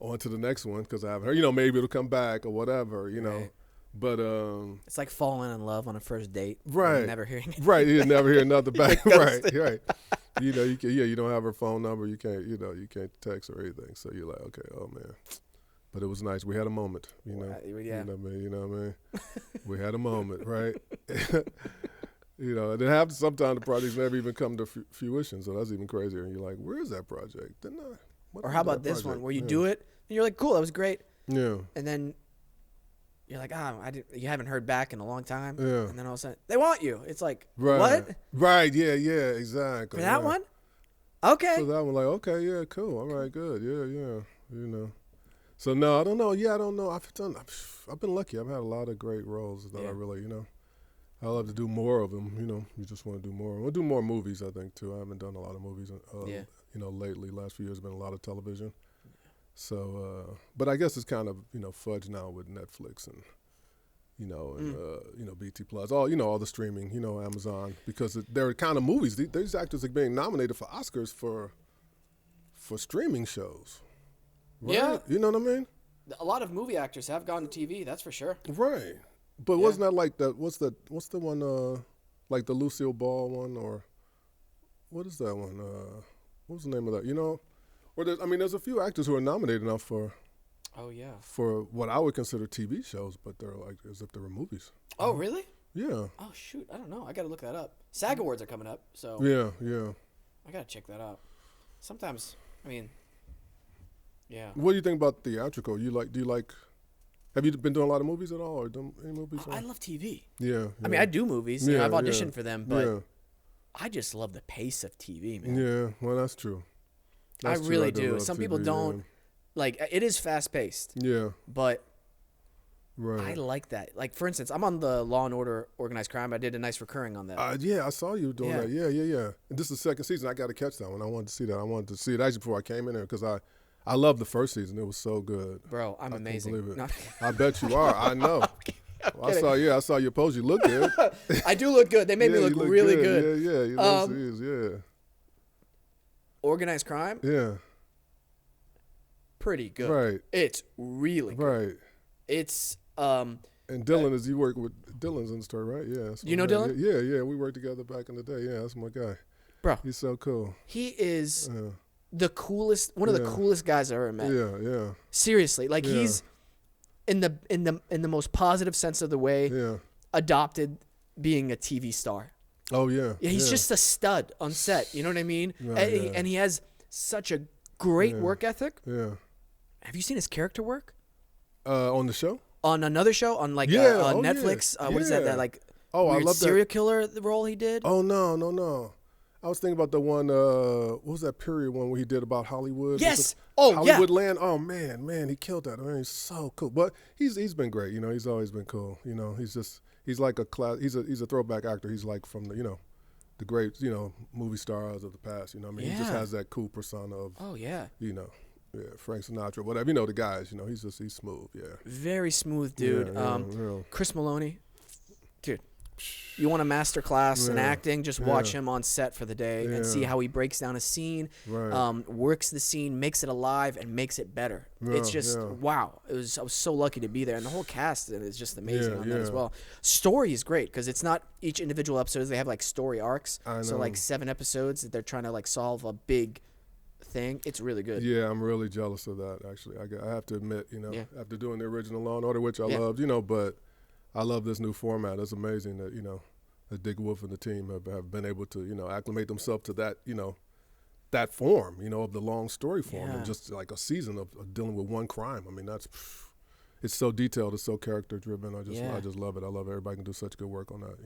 on to the next one because I haven't heard. Maybe it'll come back or whatever. Right. But it's like falling in love on a first date, right? Never hearing it. Right, you never hear nothing back. Right. You don't have her phone number. You can't, you can't text or anything. So you're like, okay, oh man. But it was nice. We had a moment, Yeah. You know what I mean? We had a moment, right? And it happens sometimes the projects never even come to fruition, so that's even crazier. And you're like, where is that project? Didn't I? Or how about this one where you do it and you're like, cool, that was great. Yeah. And then you're like, you haven't heard back in a long time. Yeah. And then all of a sudden, they want you. It's like, right. What? Right, yeah, exactly. For that one? Okay. So that one, like, okay, yeah, cool. All right, good. Yeah. So, no, I don't know. Yeah, I don't know. I've been lucky. I've had a lot of great roles that I really, I love to do more of them. You just want to do more. We'll do more movies, I think, too. I haven't done a lot of movies, lately. Last few years been a lot of television. So, but I guess it's kind of, fudged now with Netflix and, BT Plus, all the streaming, Amazon, because they're kind of movies. These actors are being nominated for Oscars for streaming shows. Right? Yeah. You know what I mean? A lot of movie actors have gone to TV, that's for sure. Right. But wasn't that like what's the one, like the Lucille Ball one, or what is that one? What was the name of that? Or there's a few actors who are nominated now for what I would consider TV shows, but they're like as if they were movies. Oh, really? Yeah. Oh, shoot. I don't know. I got to look that up. SAG Awards are coming up, so. Yeah. I got to check that out. Sometimes, yeah. What do you think about theatrical? Have you been doing a lot of movies at all, or done any movies? I love TV. Yeah. I do movies. Yeah, I've auditioned for them, but yeah. I just love the pace of TV, man. Yeah, well, that's true. I really do. Some TV, people don't. Like, it is fast-paced. Yeah. But right. I like that. Like, for instance, I'm on the Law & Order Organized Crime. I did a nice recurring on that. Yeah, I saw you doing that. Yeah. And this is the second season. I got to catch that one. I wanted to see that. I wanted to see it actually before I came in there because I loved the first season. It was so good. Bro, I'm amazing. Can't believe it. No. I bet you are. I know. I saw your post. You look good. I do look good. They made me look really good. Yeah. You look Organized Crime? Yeah. Pretty good. Right. It's really good. Right. It's and Dylan you work with Dylan's in the story, right? Yeah. You know Dylan? Yeah. We worked together back in the day. Yeah, that's my guy. Bro. He's so cool. He is one of the coolest guys I ever met. Yeah. Seriously. Like in the most positive sense of the way, adopted being a TV star. Oh yeah. Yeah, he's just a stud on set. You know what I mean? And he has such a great work ethic. Yeah. Have you seen his character work? On the show? On another show on Netflix. What is that? That like I love serial killer role he did. Oh no. I was thinking about the one. What was that period one where he did about Hollywood? Yes. Hollywood Land. Oh man, he killed that. Man, he's so cool. But he's been great. You know, he's always been cool. You know, he's like a class. He's a throwback actor. He's like from the great movie stars of the past. You know, what I mean, he just has that cool persona of. Oh yeah. You know. Yeah, Frank Sinatra, whatever. You know, the guys, he's smooth, yeah. Very smooth, dude. Yeah. Chris Maloney, dude. You want a master class in acting, just watch him on set for the day and see how he breaks down a scene, works the scene, makes it alive, and makes it better. It's just, wow. I was so lucky to be there. And the whole cast is just amazing on that as well. Story is great because it's not each individual episode. They have like story arcs. So like 7 episodes that they're trying to like solve a big thing. It's really good. Yeah, I'm really jealous of that, actually. I have to admit, after doing the original Law & Order, which I loved, but I love this new format. It's amazing that, that Dick Wolf and the team have been able to, acclimate themselves to that, that form, of the long story form and just like a season of dealing with one crime. I mean, it's so detailed. It's so character driven. I just love it. I love everybody can do such good work on that,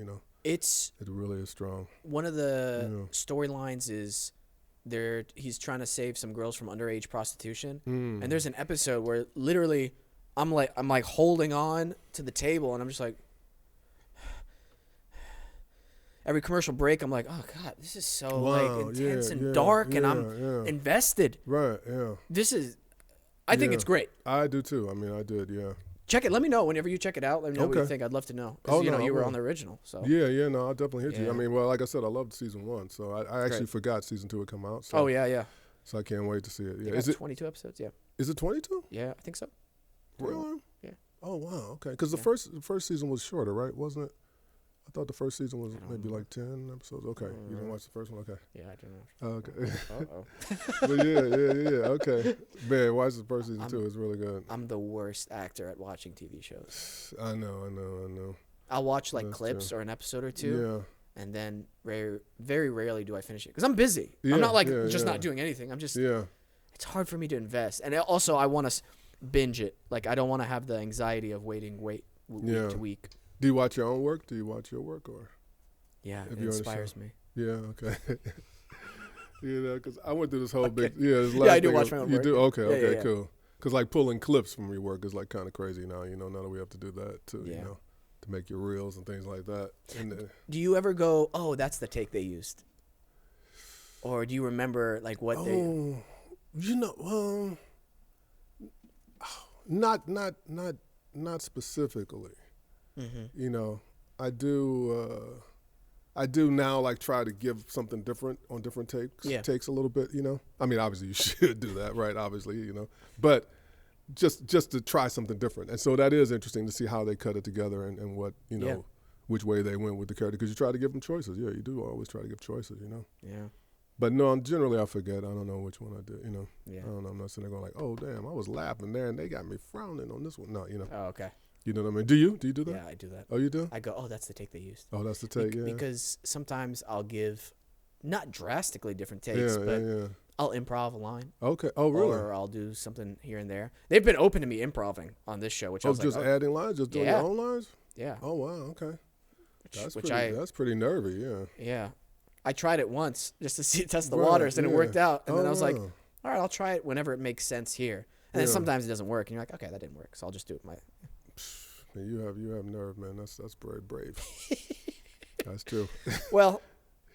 It really is strong. One of the storylines is he's trying to save some girls from underage prostitution. And there's an episode where literally I'm like holding on to the table and I'm just like, every commercial break I'm like, oh God, this is so like intense and dark and I'm invested. Right, yeah. I think it's great. I do too. I mean, I did, yeah. Check it. Let me know whenever you check it out. Let me know what you think. I'd love to know. Because, you were on the original. So. Yeah, no, I'll definitely hit you. I mean, well, like I said, I loved season 1. So I actually forgot season 2 would come out. So, yeah. So I can't wait to see it. Yeah. Is it 22 episodes? Yeah. Is it 22? Yeah, I think so. Really? Yeah. Oh, wow. Okay. Because the first season was shorter, right? Wasn't it? I thought the first season was maybe like 10 episodes. Okay. You didn't watch the first one? Okay. Yeah, I don't know. Okay. Uh-oh. But yeah. Okay. Man, watch the first season too. It's really good. I'm the worst actor at watching TV shows. I know. I'll watch like clips or an episode or two. Yeah. And then very rarely do I finish it. Because I'm busy. I'm not like not doing anything. I'm just, it's hard for me to invest. And also I want to binge it. Like I don't want to have the anxiety of waiting week to week. Do you watch your own work? Do you watch your work or? Yeah, it inspires me. Yeah, okay. Because I went through this whole big, I do watch my own work. You do? Okay, cool. Because like pulling clips from your work is like kind of crazy now, now that we have to do that too, to make your reels and things like that. And do you ever go, oh, that's the take they used? Or do you remember like what they? Not specifically. Mm-hmm. I do now like try to give something different on different takes a little bit, I mean, obviously you should do that, right? Obviously, but just to try something different. And so that is interesting to see how they cut it together and what, which way they went with the character. Because you try to give them choices. Yeah, you do always try to give choices, Yeah. But no, generally I forget. I don't know which one I did, Yeah. I don't know. I'm not sitting there going like, oh, damn, I was laughing there and they got me frowning on this one. No, Oh, okay. You know what I mean? Do you do that? Yeah, I do that. Oh, you do? I go, oh, that's the take they used. Oh, that's the take, yeah. Because sometimes I'll give not drastically different takes, but I'll improv a line. Okay. Oh, really? Or I'll do something here and there. They've been open to me improving on this show, which I was just adding lines, just doing your own lines? Yeah. Oh, wow, okay. That's pretty nervy, yeah. Yeah. I tried it once just to test the waters, and it worked out. And then I was like, all right, I'll try it whenever it makes sense here. And then sometimes it doesn't work, and you're like, okay, that didn't work, so I'll just do it You have nerve, man. That's very brave. That's true. Well,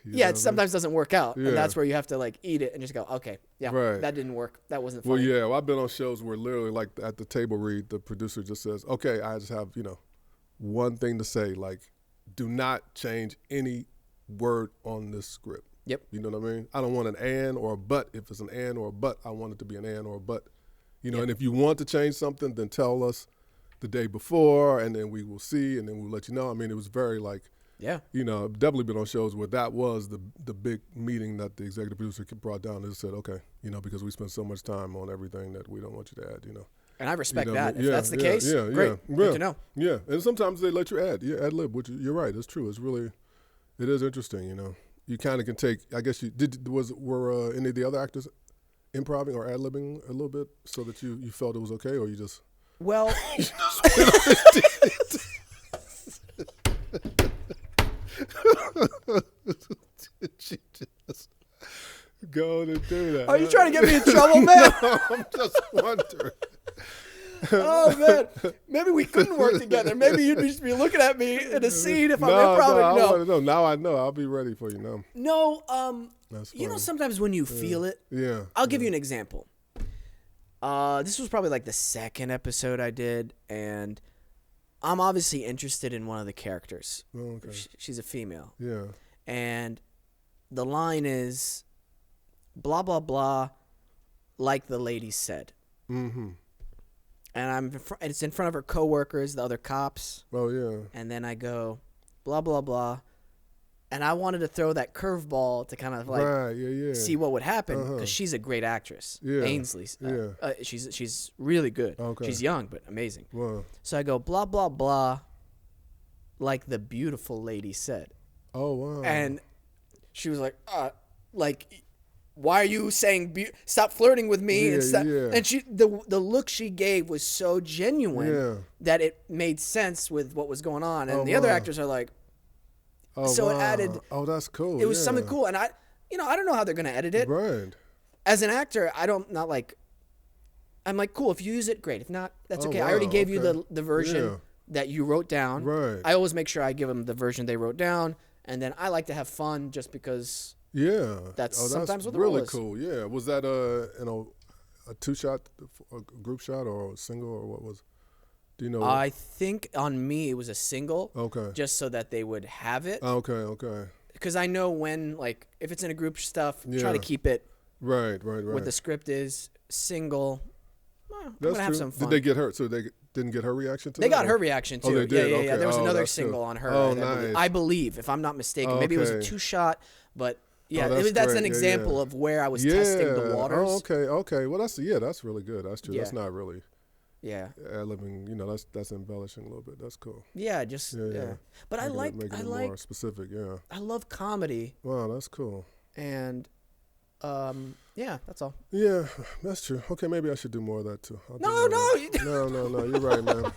it sometimes doesn't work out, and that's where you have to like eat it and just go, okay, that didn't work. That wasn't funny. Well, I've been on shows where literally like at the table read, the producer just says, okay, I just have one thing to say, like, do not change any word on this script. Yep. You know what I mean? I don't want an and or a but. If it's an and or a but, I want it to be an and or a but. And if you want to change something, then tell us the day before, and then we will see, and then we'll let you know. I mean, it was very like, I've definitely been on shows where that was the big meeting that the executive producer brought down and said, okay, because we spent so much time on everything that we don't want you to add, And I respect that. If that's the case, great. Good to know. Yeah, and sometimes they let you ad lib, which you're right. It's true. It is interesting. You kind of can take. I guess were any of the other actors improvising or ad libbing a little bit so that you felt it was okay, or you just well. She just go and do that. Are you trying to get me in trouble, man? No, I'm just wondering. Oh man, maybe we couldn't work together. Maybe you'd just be looking at me in a scene if I'm improv. I want to know. Now I know. I'll be ready for you now. No, sometimes when you feel it. Yeah. I'll give you an example. This was probably like the second episode I did, and I'm obviously interested in one of the characters. Oh, okay. She's a female. Yeah. And the line is, blah blah blah, like the lady said. Mm-hmm. And it's in front of her coworkers, the other cops. Oh yeah. And then I go, blah blah blah, and I wanted to throw that curveball to kind of like see what would happen because she's a great actress. Yeah. Ainsley. She's really good. Okay. She's young but amazing. Wow. So I go blah blah blah, like the beautiful lady said. Oh wow. And she was like, why are you saying stop flirting with me? And the look she gave was so genuine that it made sense with what was going on. And the other actors are like, it added. Oh, that's cool. It was something cool. And I don't know how they're going to edit it. Right. As an actor, I'm like, cool. If you use it, great. If not, that's okay. I already gave you the version that you wrote down. Right. I always make sure I give them the version they wrote down. And then I like to have fun just because. Yeah, that's sometimes what the really role is. Cool. Yeah, was that a two-shot, a group shot, or a single, or what was? Do you know? I think on me it was a single. Okay. Just so that they would have it. Okay. Because I know when if it's in a group stuff, try to keep it. Right. What the script is single. That's I'm gonna true. Have some fun. Did they get her? So they didn't get her reaction to They that? got her reaction too. Oh, they did? Yeah. Okay. There was another that's single good. on her. Oh, nice. I believe, if I'm not mistaken, maybe it was a two-shot, but. Yeah, that's an example of where I was testing the waters. Oh, okay. Well, that's really good. That's true. Yeah. That's not really. Yeah. Ad-libbing, that's embellishing a little bit. That's cool. Yeah, But I like more specific. Yeah. I love comedy. Wow, that's cool. And, that's all. Yeah, that's true. Okay, maybe I should do more of that too. No. No. You're right, man.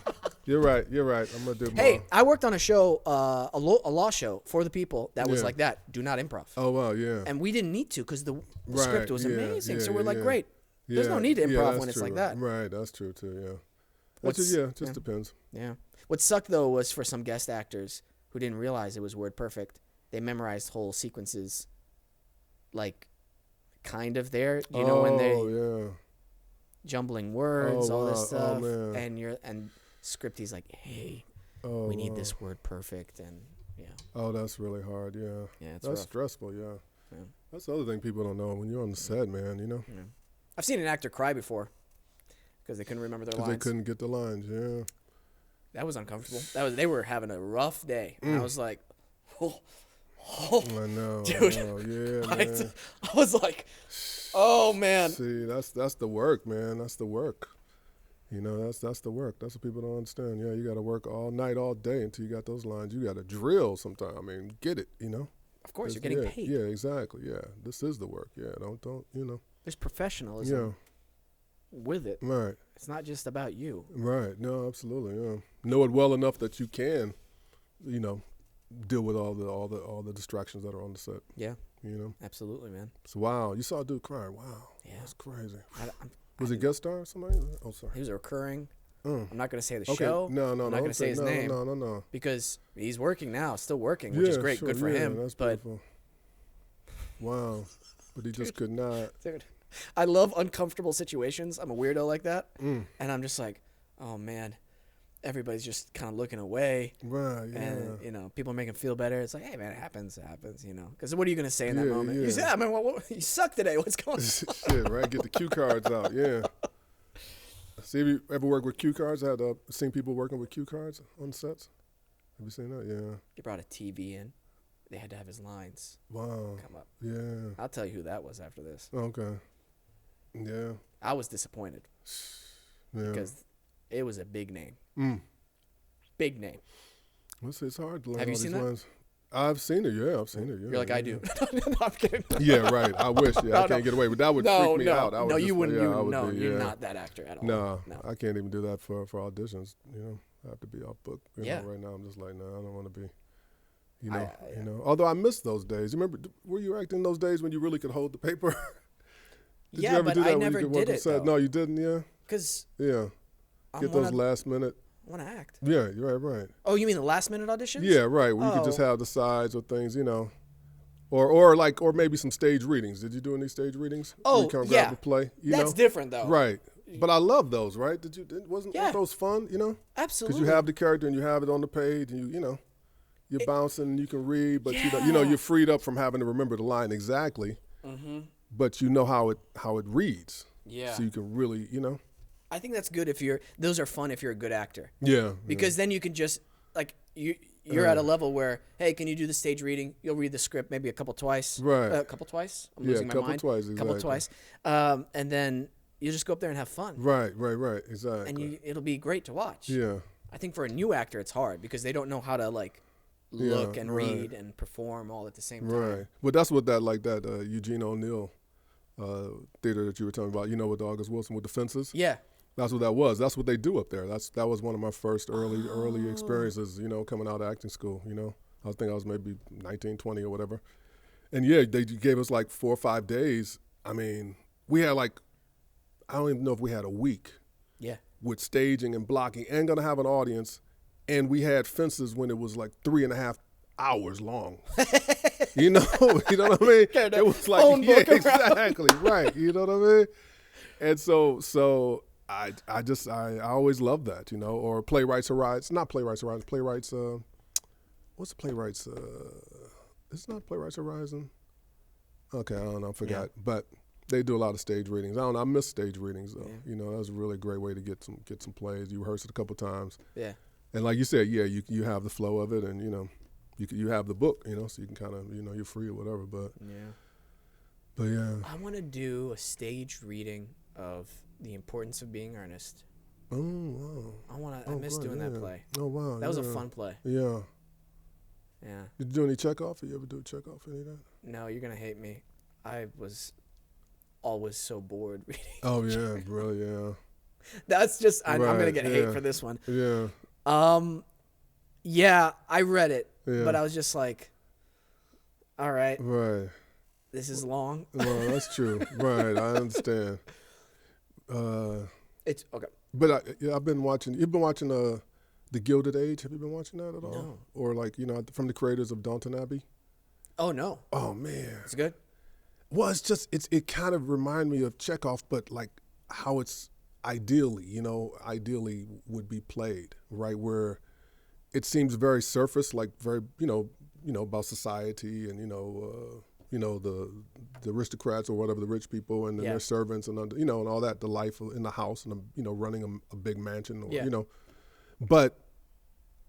You're right. I'm gonna do more. Hey, I worked on a show, a law show for the people that was like that. Do not improv. Oh wow, yeah. And we didn't need to because the script was amazing. So we're like, yeah. great. There's no need to improv when it's true. like that. Right, that's true too. Yeah. Just depends. Yeah. What sucked though was for some guest actors who didn't realize it was word perfect. They memorized whole sequences, like, kind of there. You know when they jumbling words, all this stuff, and Scripty's like, hey, we need this word perfect, and Oh, that's really hard. Yeah. Yeah, it's that's rough. Stressful. Yeah. That's the other thing people don't know when you're on the set, man. Yeah. I've seen an actor cry before because they couldn't remember their lines. They couldn't get the lines. Yeah. That was uncomfortable. They were having a rough day. And I was like, I know, dude. Yeah, man. I was like, oh man. See, that's the work, man. That's the work. That's the work. That's what people don't understand. Yeah, you got to work all night, all day until you got those lines. You got to drill sometime. I mean, get it. Of course, you're getting paid. Yeah, exactly. Yeah, this is the work. Yeah, don't. There's professionalism with it. Right. It's not just about you. Right. No, absolutely. Yeah. Know it well enough that you can, deal with all the distractions that are on the set. Yeah. Absolutely, man. So wow, you saw a dude crying. Wow. Yeah. That's crazy. Was he guest star or somebody? Oh, sorry. He was a recurring. I'm not going to say the okay. show. No. I'm not going to say his name. No. Because he's working now, still working, which is great. Sure, good for him. That's but beautiful. Wow. But he just could not. Dude, I love uncomfortable situations. I'm a weirdo like that. And I'm just like, oh, man. Everybody's just kind of looking away. Right, yeah. And, people make him feel better. It's like, hey, man, it happens, Because what are you going to say in that moment? Yeah. You say, I mean, you suck today. What's going on? Shit, right? Get the cue cards out, yeah. See, have you ever worked with cue cards? I've seen people working with cue cards on sets. Have you seen that? Yeah. They brought a TV in. They had to have his lines come up. Yeah. I'll tell you who that was after this. Okay. Yeah. I was disappointed. because it was a big name. Big name. It's hard to learn Have you all seen these that? lines. I've seen it. Yeah, I've seen it. Yeah, You're like, yeah, I do. yeah. No, I'm kidding. Yeah, right. I wish. Yeah, I can't get away, but that would freak me out. I would you wouldn't. Yeah, I would No, be, you're yeah. not that actor at all. No, I can't even do that for auditions. I have to be off book. Yeah. Right now I'm just like, no, I don't want to be. Although I miss those days. Remember, were you acting those days when you really could hold the paper? Did you ever but do that I when never you could did it. Though? No, you didn't. Yeah. Because yeah, get those last minute. I want to act. Yeah, you're right. Oh, you mean the last minute auditions? Yeah, right. Where you could just have the sides or things, or maybe some stage readings. Did you do any stage readings? Oh, you come yeah. grab a play. That's different though. Right. But I love those. Right? Weren't those fun? Absolutely. Because you have the character and you have it on the page and you're bouncing and you can read, but you're freed up from having to remember the line exactly. Mm-hmm. But you know how it reads. Yeah. So you can really, I think that's good those are fun if you're a good actor. Yeah. Because then you can just, like, you're at a level where, hey, can you do the stage reading? You'll read the script maybe a couple twice. Right. A couple twice? I'm losing my mind. Twice, exactly. Couple twice. And then you just go up there and have fun. Right, exactly. And it'll be great to watch. Yeah. I think for a new actor, it's hard because they don't know how to, like, look and read and perform all at the same time. Right. Well, that's what that Eugene O'Neill theater that you were talking about, with August Wilson with the fences. Yeah. That's what that was. That's what they do up there. That was one of my first early experiences, coming out of acting school, I think I was maybe 19, 20 or whatever. And yeah, they gave us like 4 or 5 days. I mean, we had I don't even know if we had a week. Yeah. With staging and blocking and gonna have an audience. And we had fences when it was like 3.5 hours long. you know what I mean? It was like, exactly, right. You know what I mean? And so I always loved that, or Playwrights Horizon. Not Playwrights Horizon, Playwrights, what's the Playwrights, it's not Playwrights Horizon. Okay, I don't know, I forgot. Yeah. But they do a lot of stage readings. I miss stage readings though. Yeah. That was a really great way to get some plays. You rehearse it a couple times. Yeah. And like you said, yeah, you have the flow of it, and you have the book, so you can kind of you're free or whatever. But yeah. I want to do a staged reading of The Importance of Being Earnest. Oh wow. I miss doing that play. Oh wow. That was a fun play. Yeah. Yeah. Did you do any Chekhov? You ever do Chekhov? Any of that? No, you're gonna hate me. I was always so bored reading. Oh yeah, really? Yeah. That's just I'm gonna get hate for this one. Yeah. Yeah, I read it, but I was just like, all right. Right. This is long. Well, that's true. Right, I understand. It's okay. But I've been watching. You've been watching The Gilded Age. Have you been watching that at all? No. Or from the creators of Downton Abbey? Oh no. Oh man. It's good. Well, it kind of reminded me of Chekhov, but like how it's ideally would be played, right? Where it seems very surface, like very, about society and, the aristocrats or whatever, the rich people and their servants and, and all that, the life in the house and, running a big mansion or, but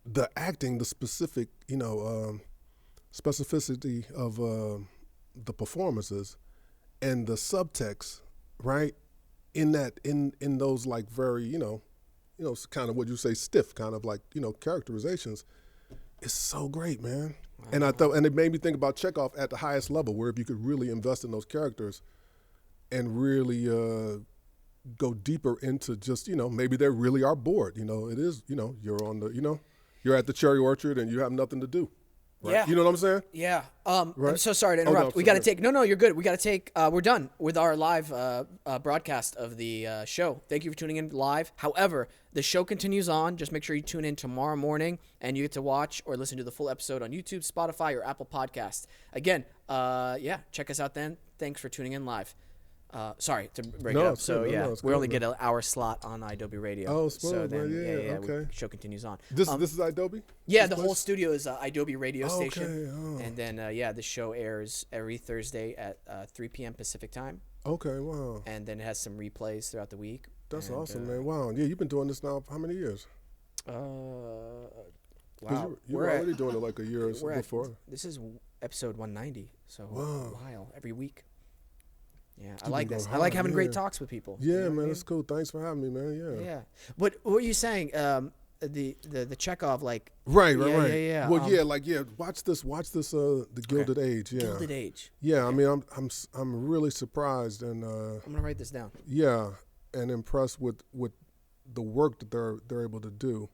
the acting, the specific, specificity of the performances and the subtext, right? In those like very, kind of what you say stiff kind of like, characterizations, is so great, man. Wow. And it made me think about Chekhov at the highest level, where if you could really invest in those characters and really go deeper into just, maybe they really are bored. It is, you're on the, you're at the cherry orchard and you have nothing to do. Right? Yeah. You know what I'm saying? Yeah. Right? I'm so sorry to interrupt. We got to take, no, you're good. We got to take, we're done with our live broadcast of the show. Thank you for tuning in live. However, the show continues on. Just make sure you tune in tomorrow morning and you get to watch or listen to the full episode on YouTube, Spotify, or Apple Podcasts. Again, check us out then. Thanks for tuning in live. Sorry to break it up. So we only get an hour slot on Adobe Radio. Oh, smooth, so then okay. Show continues on. This is Adobe? Yeah, the whole studio is Adobe Radio Station. Okay. Oh. And then the show airs every Thursday at 3 p.m. Pacific time. Okay, wow. And then it has some replays throughout the week. That's awesome, man. Wow. Yeah, you've been doing this now how many years? Wow. You were already doing it like a year before. This is episode 190, so a while, every week. Yeah, I like this. I like having great talks with people. Yeah, you know man, that's cool. Thanks for having me, man. Yeah. Yeah. What were you saying? The Chekhov, like. Right. Yeah. Well, watch this. The Gilded Age. Yeah. Gilded Age. Yeah. Okay. I mean, I'm really surprised and. I'm gonna write this down. Yeah, and impressed with the work that they're able to do,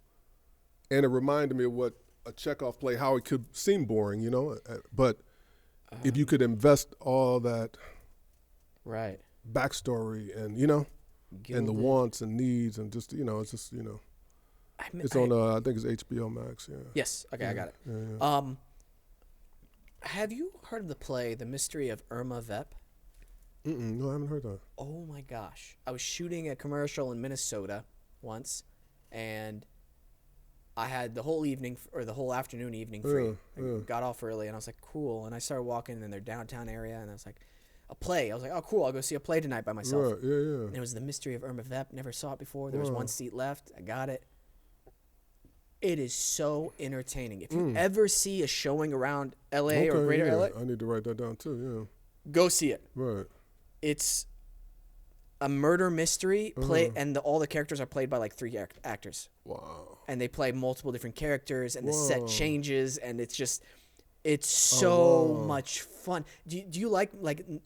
and it reminded me of what a Chekhov play, how it could seem boring, you know, but if you could invest all that right backstory and and the wants and needs and just it's just it's on I think it's HBO Max. Yeah. Yes. Okay, I got it. Yeah. Have you heard of the play The Mystery of Irma Vepe? No, I haven't heard that. Oh my gosh! I was shooting a commercial in Minnesota once, and I had the whole evening or the whole evening free. I got off early, and I was like, cool. And I started walking in their downtown area, and I was like, a play. I was like, oh, cool. I'll go see a play tonight by myself. Right, yeah. And it was The Mystery of Irma Vepe. Never saw it before. There was one seat left. I got it. It is so entertaining. If you ever see a showing around L.A. or Greater L.A., I need to write that down too. go see it. Right. It's a murder mystery and all the characters are played by like 3 actors. Wow. And they play multiple different characters, and the set changes, and it's so much fun. Do you like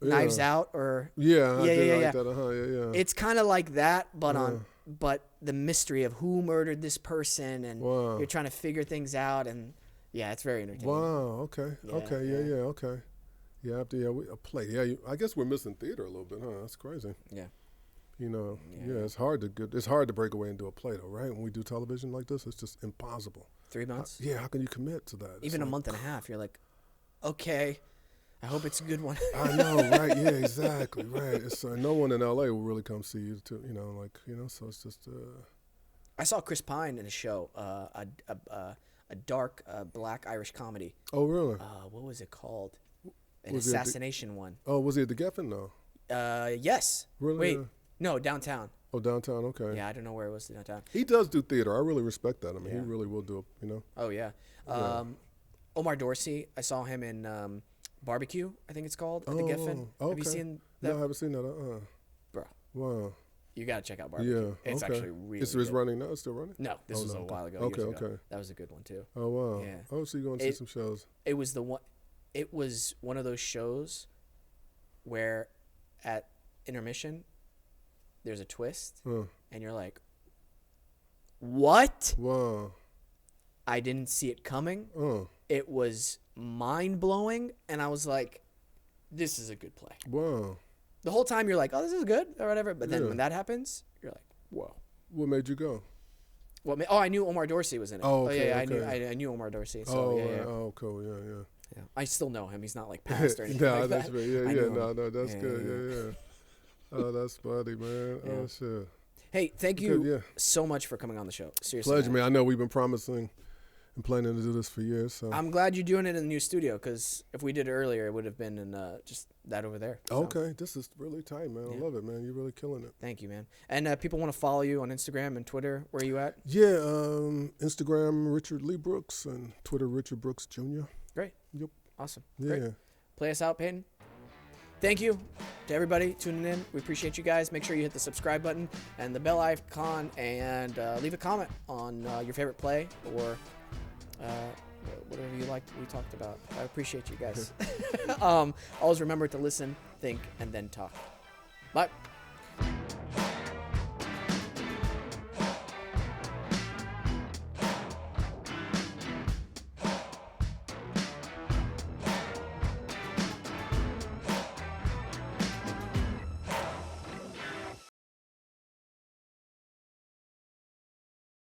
Knives Out or? Yeah, I did like that. Yeah. It's kind of like that, but the mystery of who murdered this person, and you're trying to figure things out, and it's very entertaining. Wow. Okay. Okay. Yeah, a play. Yeah, I guess we're missing theater a little bit, huh? That's crazy. Yeah. It's hard to break away and do a play, though, right? When we do television like this, it's just impossible. 3 months? How can you commit to that? Even a month and a half, you're like, okay, I hope it's a good one. I know, right? Yeah, exactly, right. It's no one in LA will really come see you, so it's just. I saw Chris Pine in a show, a dark black Irish comedy. Oh, really? What was it called? An assassination one. Oh, was he at the Geffen? No. Yes. Really? Wait, no, downtown. Oh, downtown. Okay. Yeah, I don't know where it was downtown. He does do theater. I really respect that. I mean, he really will do it. Oh yeah. Omar Dorsey. I saw him in Barbecue. I think it's called at the Geffen. Okay. Have you seen that? No, I haven't seen that. Bro. Wow. You gotta check out Barbecue. Yeah. It's actually really. It's good. running now. It's still running. No, this was a while ago. Okay. Years ago. Okay. That was a good one too. Oh wow. Yeah. Oh, so you're going to see some shows? It was the one. It was one of those shows where at intermission there's a twist and you're like, what? Wow. I didn't see it coming. It was mind-blowing, and I was like, this is a good play. Wow. The whole time you're like, oh, this is good or whatever, but then when that happens, you're like, whoa. What made you go? I knew Omar Dorsey was in it. Oh, okay, I knew Omar Dorsey. So, Oh, cool. Yeah. I still know him. He's not like passed or anything No, like that's that. right. No, that's good. Yeah. Oh, that's funny, man. Yeah. Oh, shit. Hey, thank you so much for coming on the show. Seriously. Pleasure, man. I know we've been promising and planning to do this for years. So I'm glad you're doing it in the new studio, because if we did it earlier, it would have been in just that over there. So. Okay. This is really tight, man. I love it, man. You're really killing it. Thank you, man. And people want to follow you on Instagram and Twitter. Where are you at? Yeah, Instagram, Richard Lee Brooks, and Twitter, Richard Brooks Jr. Great. Yep. Awesome. Yeah. Great. Play us out, Peyton. Thank you to everybody tuning in. We appreciate you guys. Make sure you hit the subscribe button and the bell icon, and leave a comment on your favorite play or whatever you liked we talked about. I appreciate you guys. Always remember to listen, think, and then talk. Bye.